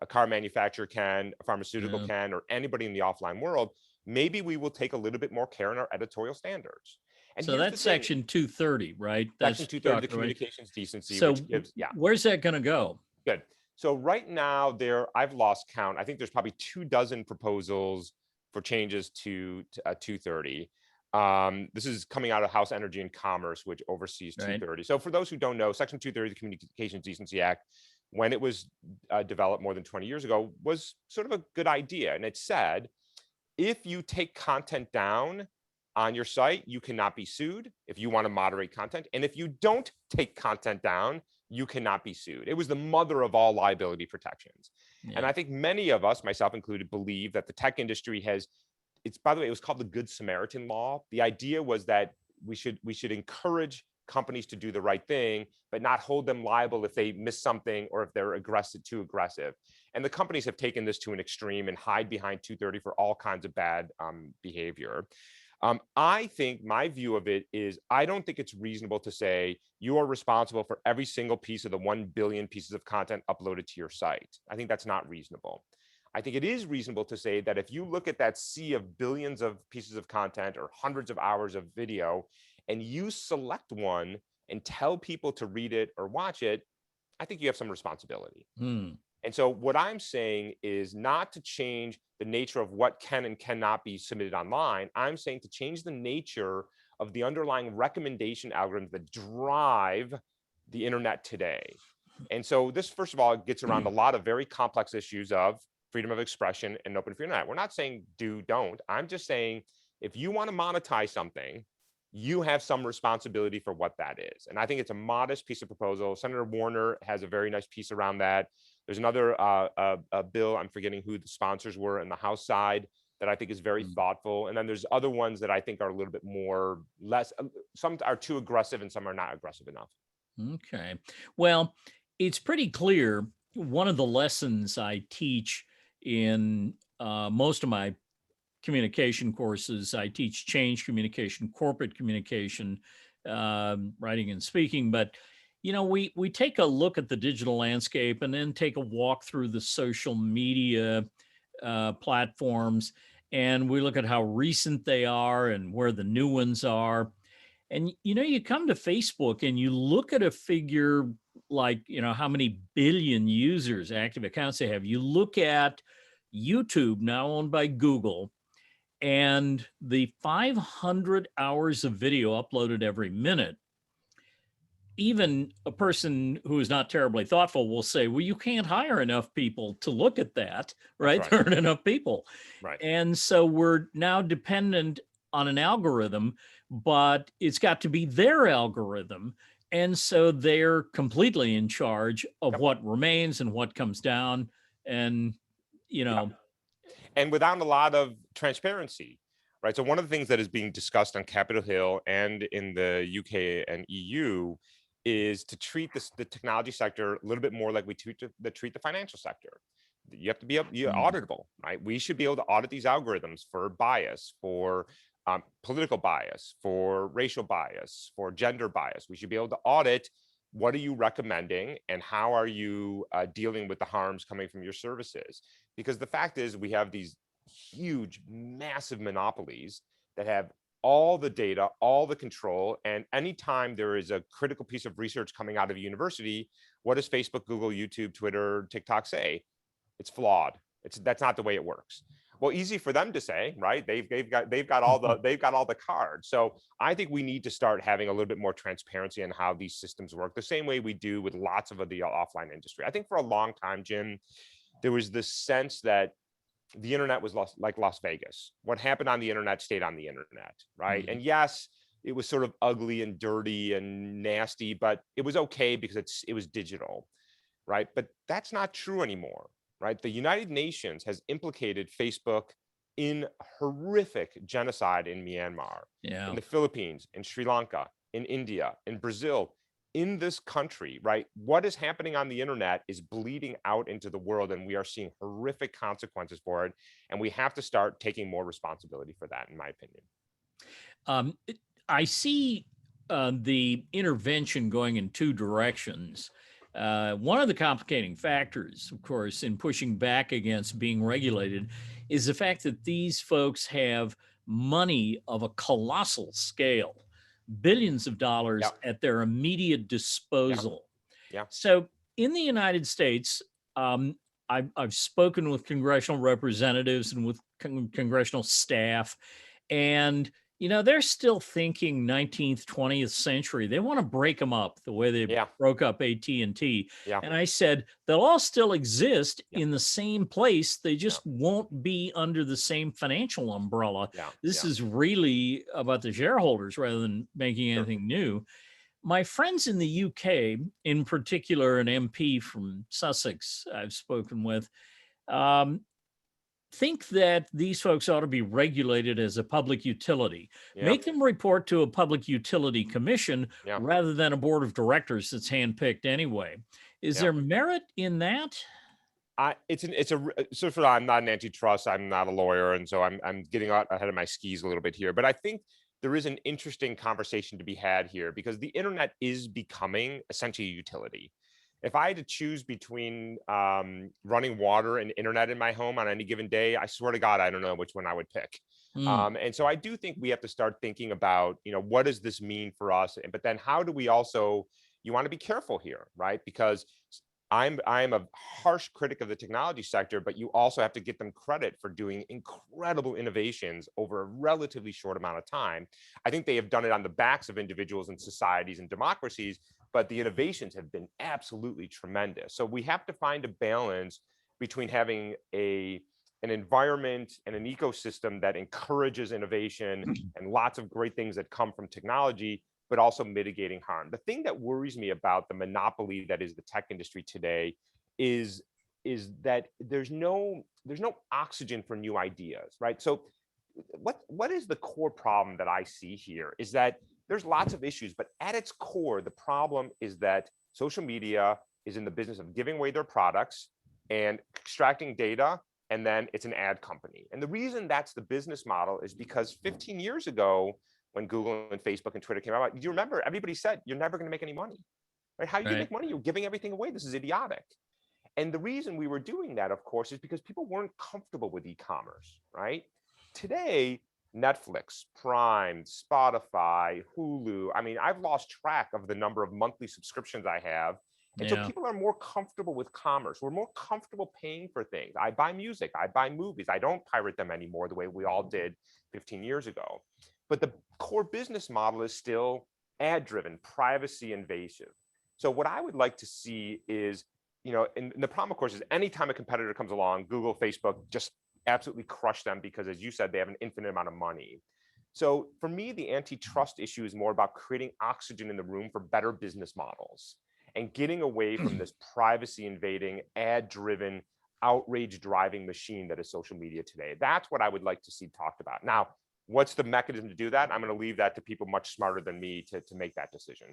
a car manufacturer can, a pharmaceutical can, or anybody in the offline world, maybe we will take a little bit more care in our editorial standards. And so that's Section 230, right? Section 230 of the Communications Decency, so which gives, where's that going to go? Good. So right now I've lost count. I think there's probably 24 proposals for changes to 230. This is coming out of House Energy and Commerce, which oversees 230. So for those who don't know, Section 230 of the Communications Decency Act, when it was developed more than 20 years ago, was sort of a good idea. And it said, if you take content down on your site, you cannot be sued if you want to moderate content. And if you don't take content down, you cannot be sued. It was the mother of all liability protections. And I think many of us, myself included, believe that the tech industry by the way, it was called the Good Samaritan Law. The idea was that we should encourage companies to do the right thing, but not hold them liable if they miss something or if they're too aggressive. And the companies have taken this to an extreme and hide behind 230 for all kinds of bad behavior. I think my view of it is, I don't think it's reasonable to say you are responsible for every single piece of the 1 billion pieces of content uploaded to your site. I think that's not reasonable. I think it is reasonable to say that if you look at that sea of billions of pieces of content or hundreds of hours of video, and you select one and tell people to read it or watch it, I think you have some responsibility. And so what I'm saying is not to change the nature of what can and cannot be submitted online. I'm saying to change the nature of the underlying recommendation algorithms that drive the internet today. And so this, first of all, gets around a lot of very complex issues of freedom of expression and open free internet. We're not saying don't. I'm just saying if you want to monetize something, you have some responsibility for what that is. And I think it's a modest piece of proposal. Senator Warner has a very nice piece around that. There's another bill, I'm forgetting who the sponsors were in the House side, that I think is very thoughtful. And then there's other ones that I think are a little bit more some are too aggressive and some are not aggressive enough. Okay. Well, it's pretty clear. One of the lessons I teach in most of my communication courses, I teach change communication, corporate communication, writing and speaking. But, we take a look at the digital landscape and then take a walk through the social media platforms. And we look at how recent they are and where the new ones are. And, you come to Facebook and you look at a figure like, how many billion users, active accounts they have. You look at YouTube, now owned by Google, and the 500 hours of video uploaded every minute. Even a person who is not terribly thoughtful will say, well, you can't hire enough people to look at that, right? There aren't enough people. Right. And so we're now dependent on an algorithm, but it's got to be their algorithm. And so they're completely in charge of what remains and what comes down. And, and without a lot of transparency, right? So one of the things that is being discussed on Capitol Hill and in the UK and EU is to treat the technology sector a little bit more like we treat the financial sector. You have to be auditable, right? We should be able to audit these algorithms for bias, for political bias, for racial bias, for gender bias. We should be able to audit what are you recommending and how are you dealing with the harms coming from your services? Because the fact is we have these huge, massive monopolies that have all the data, all the control. And anytime there is a critical piece of research coming out of a university, what does Facebook, Google, YouTube, Twitter, TikTok say? It's flawed. That's not the way it works. Well, easy for them to say, right? They've got all the cards. So I think we need to start having a little bit more transparency on how these systems work, the same way we do with lots of the offline industry. I think for a long time, Jim, there was this sense that the internet was like Las Vegas. What happened on the internet stayed on the internet, right? Mm-hmm. And yes, it was sort of ugly and dirty and nasty, but it was okay because it was digital, right? But that's not true anymore, right? The United Nations has implicated Facebook in horrific genocide in Myanmar, in the Philippines, in Sri Lanka, in India, in Brazil. In this country, right? What is happening on the internet is bleeding out into the world, and we are seeing horrific consequences for it. And we have to start taking more responsibility for that, in my opinion. I see the intervention going in two directions. One of the complicating factors, of course, in pushing back against being regulated is the fact that these folks have money of a colossal scale. Billions of dollars at their immediate disposal. So in the United States, I've spoken with congressional representatives and with congressional staff, and they're still thinking 19th, 20th century. They want to break them up the way they broke up AT&T. And I said, they'll all still exist in the same place. They just won't be under the same financial umbrella. This is really about the shareholders rather than making anything new. My friends in the UK, in particular, an MP from Sussex I've spoken with, think that these folks ought to be regulated as a public utility. Make them report to a public utility commission rather than a board of directors that's handpicked anyway. Is there merit in that? So I'm not an antitrust, I'm not a lawyer, and so I'm getting out ahead of my skis a little bit here. But I think there is an interesting conversation to be had here because the internet is becoming essentially a utility. If I had to choose between running water and internet in my home on any given day, I swear to God, I don't know which one I would pick. And so I do think we have to start thinking about, what does this mean for us? But then how do we also, you want to be careful here, right? Because I'm a harsh critic of the technology sector, but you also have to give them credit for doing incredible innovations over a relatively short amount of time. I think they have done it on the backs of individuals and societies and democracies, but the innovations have been absolutely tremendous. So we have to find a balance between having an environment and an ecosystem that encourages innovation and lots of great things that come from technology, but also mitigating harm. The thing that worries me about the monopoly that is the tech industry today is that there's no oxygen for new ideas, right? So what is the core problem that I see here is that there's lots of issues, but at its core, the problem is that social media is in the business of giving away their products and extracting data, and then it's an ad company. And the reason that's the business model is because 15 years ago, when Google and Facebook and Twitter came out, you remember everybody said, you're never going to make any money, right? How are you going to make money? You're giving everything away. This is idiotic. And the reason we were doing that, of course, is because people weren't comfortable with e-commerce, right? Today, Netflix, Prime, Spotify, Hulu. I mean, I've lost track of the number of monthly subscriptions I have. And so people are more comfortable with commerce. We're more comfortable paying for things. I buy music, I buy movies. I don't pirate them anymore the way we all did 15 years ago. But the core business model is still ad-driven, privacy invasive. So what I would like to see is, and the problem, of course, is anytime a competitor comes along, Google, Facebook, just absolutely crush them because, as you said, they have an infinite amount of money. So for me, the antitrust issue is more about creating oxygen in the room for better business models and getting away from this privacy invading, ad driven, outrage driving machine that is social media today. That's what I would like to see talked about. Now, what's the mechanism to do that? I'm going to leave that to people much smarter than me to make that decision.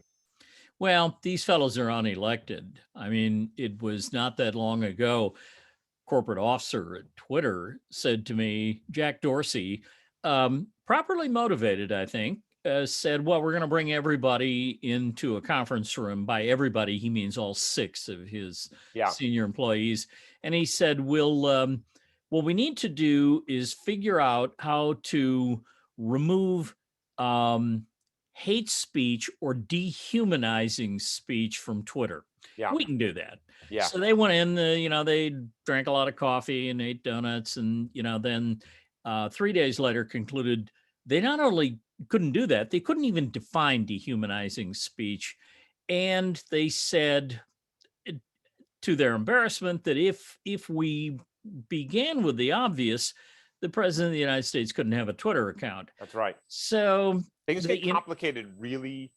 Well, these fellows are unelected. I mean, it was not that long ago, corporate officer at Twitter said to me, Jack Dorsey, properly motivated, I think, said, well, we're going to bring everybody into a conference room. By everybody, he means all 6 of his senior employees. And he said, what we need to do is figure out how to remove hate speech or dehumanizing speech from Twitter. We can do that. So they went in, they drank a lot of coffee and ate donuts, and then 3 days later concluded they not only couldn't do that, they couldn't even define dehumanizing speech. And they said, to their embarrassment, that if we began with the obvious, the president of the United States couldn't have a Twitter account. That's right. So things get complicated really,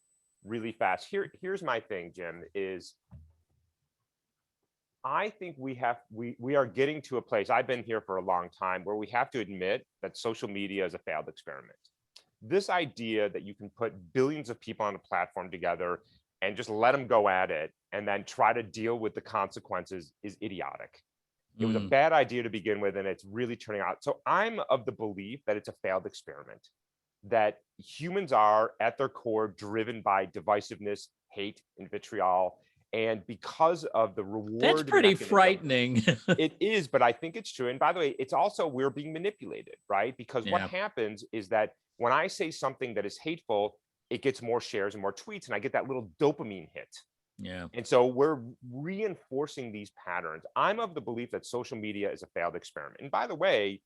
really fast. Here's my thing, Jim, is I think we are getting to a place, I've been here for a long time, where we have to admit that social media is a failed experiment. This idea that you can put billions of people on a platform together and just let them go at it and then try to deal with the consequences is idiotic. It was a bad idea to begin with, and it's really turning out. So I'm of the belief that it's a failed experiment, that humans are at their core driven by divisiveness, hate, and vitriol. And because of the reward, that's pretty frightening. It is, but I think it's true. And by the way, it's also, we're being manipulated, right? Because what happens is that when I say something that is hateful, it gets more shares and more tweets, and I get that little dopamine hit. And so we're reinforcing these patterns. I'm of the belief that social media is a failed experiment. And by the way,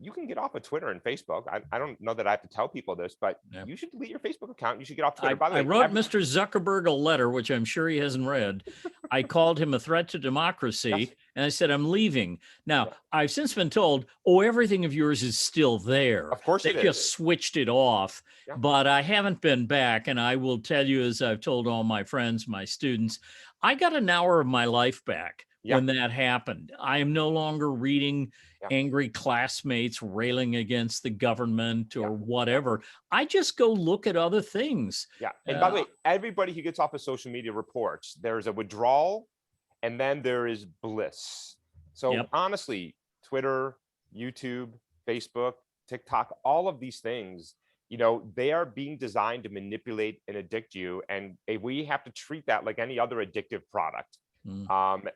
you can get off of Twitter and Facebook. I don't know that I have to tell people this, but you should delete your Facebook account. You should get off Twitter. By the way, I wrote Mr. Zuckerberg a letter, which I'm sure he hasn't read. I called him a threat to democracy, and I said, I'm leaving. Now, I've since been told, everything of yours is still there. Of course they just switched it off, but I haven't been back. And I will tell you, as I've told all my friends, my students, I got an hour of my life back when that happened. I am no longer reading angry classmates railing against the government or whatever. I just go look at other things. And by the way, everybody who gets off of social media reports, there's a withdrawal and then there is bliss. So honestly, Twitter, YouTube, Facebook, TikTok, all of these things, they are being designed to manipulate and addict you. And we have to treat that like any other addictive product.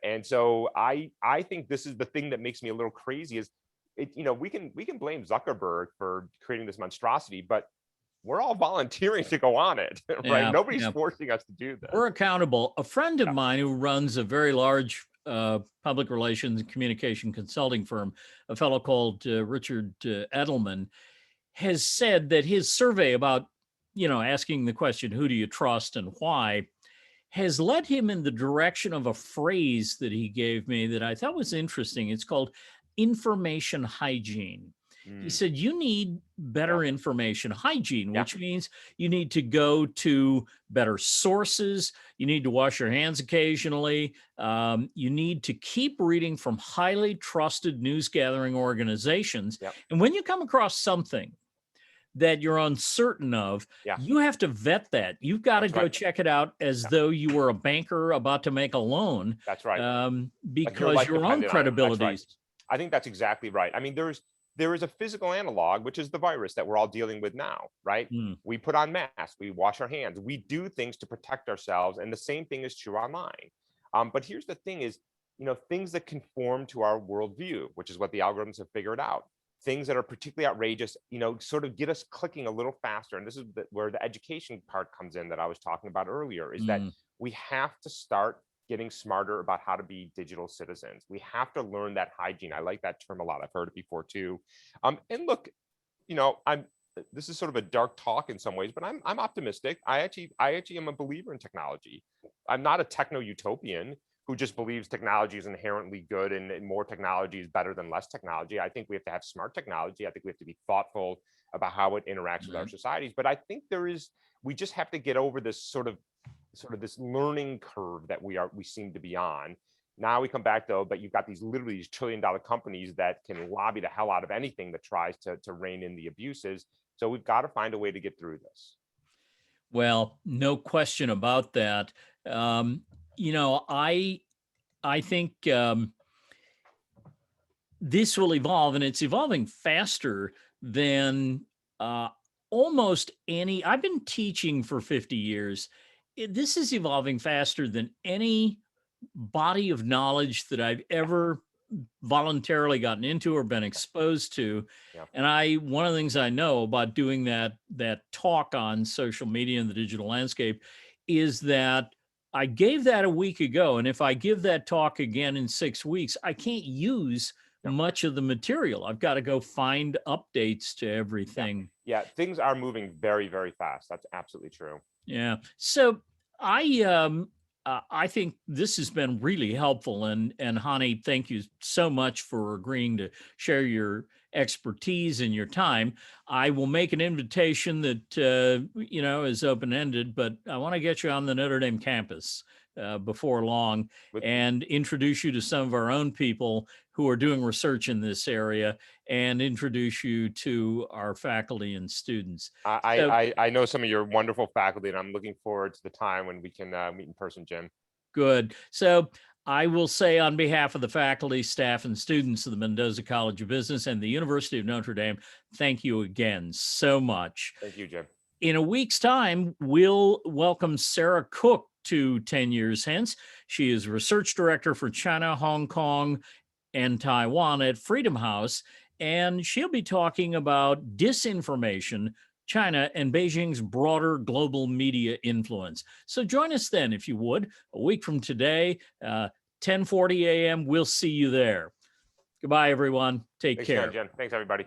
And so I think this is the thing that makes me a little crazy is we can blame Zuckerberg for creating this monstrosity, but we're all volunteering to go on it, right? Nobody's forcing us to do this. We're accountable. A friend of mine who runs a very large public relations and communication consulting firm, a fellow called Richard Edelman, has said that his survey about, asking the question, who do you trust and why, has led him in the direction of a phrase that he gave me that I thought was interesting. It's called information hygiene. He Mm, said, you need yeah, better information hygiene, yeah, which means you need to go to better sources. You need to wash your hands occasionally. You need to keep reading from highly trusted news gathering organizations. yeah, And when you come across something that you're uncertain of, yeah. you have to vet that. You've got to That's go right. check it out as Yeah, though you were a banker about to make a loan, that's right. Like your because life your own depended on it. That's right. credibilities. I think that's exactly right. I mean, there is a physical analog, which is the virus that we're all dealing with now, right? Mm, We put on masks, we wash our hands, we do things to protect ourselves, and the same thing is true online. But here's the thing: is things that conform to our worldview, which is what the algorithms have figured out. Things that are particularly outrageous, sort of get us clicking a little faster. And this is where the education part comes in that I was talking about earlier. Is that mm. we have to start getting smarter about how to be digital citizens. We have to learn that hygiene. I like that term a lot. I've heard it before too. And look, I'm this is sort of a dark talk in some ways, but I'm optimistic. I actually am a believer in technology. I'm not a techno utopian who just believes technology is inherently good and more technology is better than less technology. I think we have to have smart technology. I think we have to be thoughtful about how it interacts with our Right. societies. But I think we just have to get over this sort of this learning curve that we seem to be on. Now we come back though, but you've got these literally these trillion-dollar companies that can lobby the hell out of anything that tries to rein in the abuses. So we've got to find a way to get through this. Well, no question about that. Um, I think this will evolve, and it's evolving faster than uh, almost any. I've been teaching for 50 years. This is evolving faster than any body of knowledge that I've ever voluntarily gotten into or been exposed to. Yeah. And one of the things I know about doing that talk on social media and the digital landscape is that I gave that a week ago. And if I give that talk again in 6 weeks, I can't use No. much of the material. I've got to go find updates to Yeah. everything. Yeah. Things are moving very, very fast. That's absolutely true. Yeah. So I think this has been really helpful, and Hany, thank you so much for agreeing to share your expertise and your time. I will make an invitation that is open ended, but I want to get you on the Notre Dame campus before long With and introduce you to some of our own people who are doing research in this area, and introduce you to our faculty and students. So I know some of your wonderful faculty, and I'm looking forward to the time when we can meet in person, Jim. good. So I will say, on behalf of the faculty, staff, and students of the Mendoza College of Business and the University of Notre Dame, thank you again so much. Thank you, Jim. In a week's time, we'll welcome Sarah Cook to 10 Years Hence. She is research director for China, Hong Kong, and Taiwan at Freedom House, and she'll be talking about disinformation, China, and Beijing's broader global media influence. So join us then, if you would, a week from today, 10:40 a.m. We'll see you there. Goodbye, everyone. Take Thanks care. again, Jim. Thanks, everybody.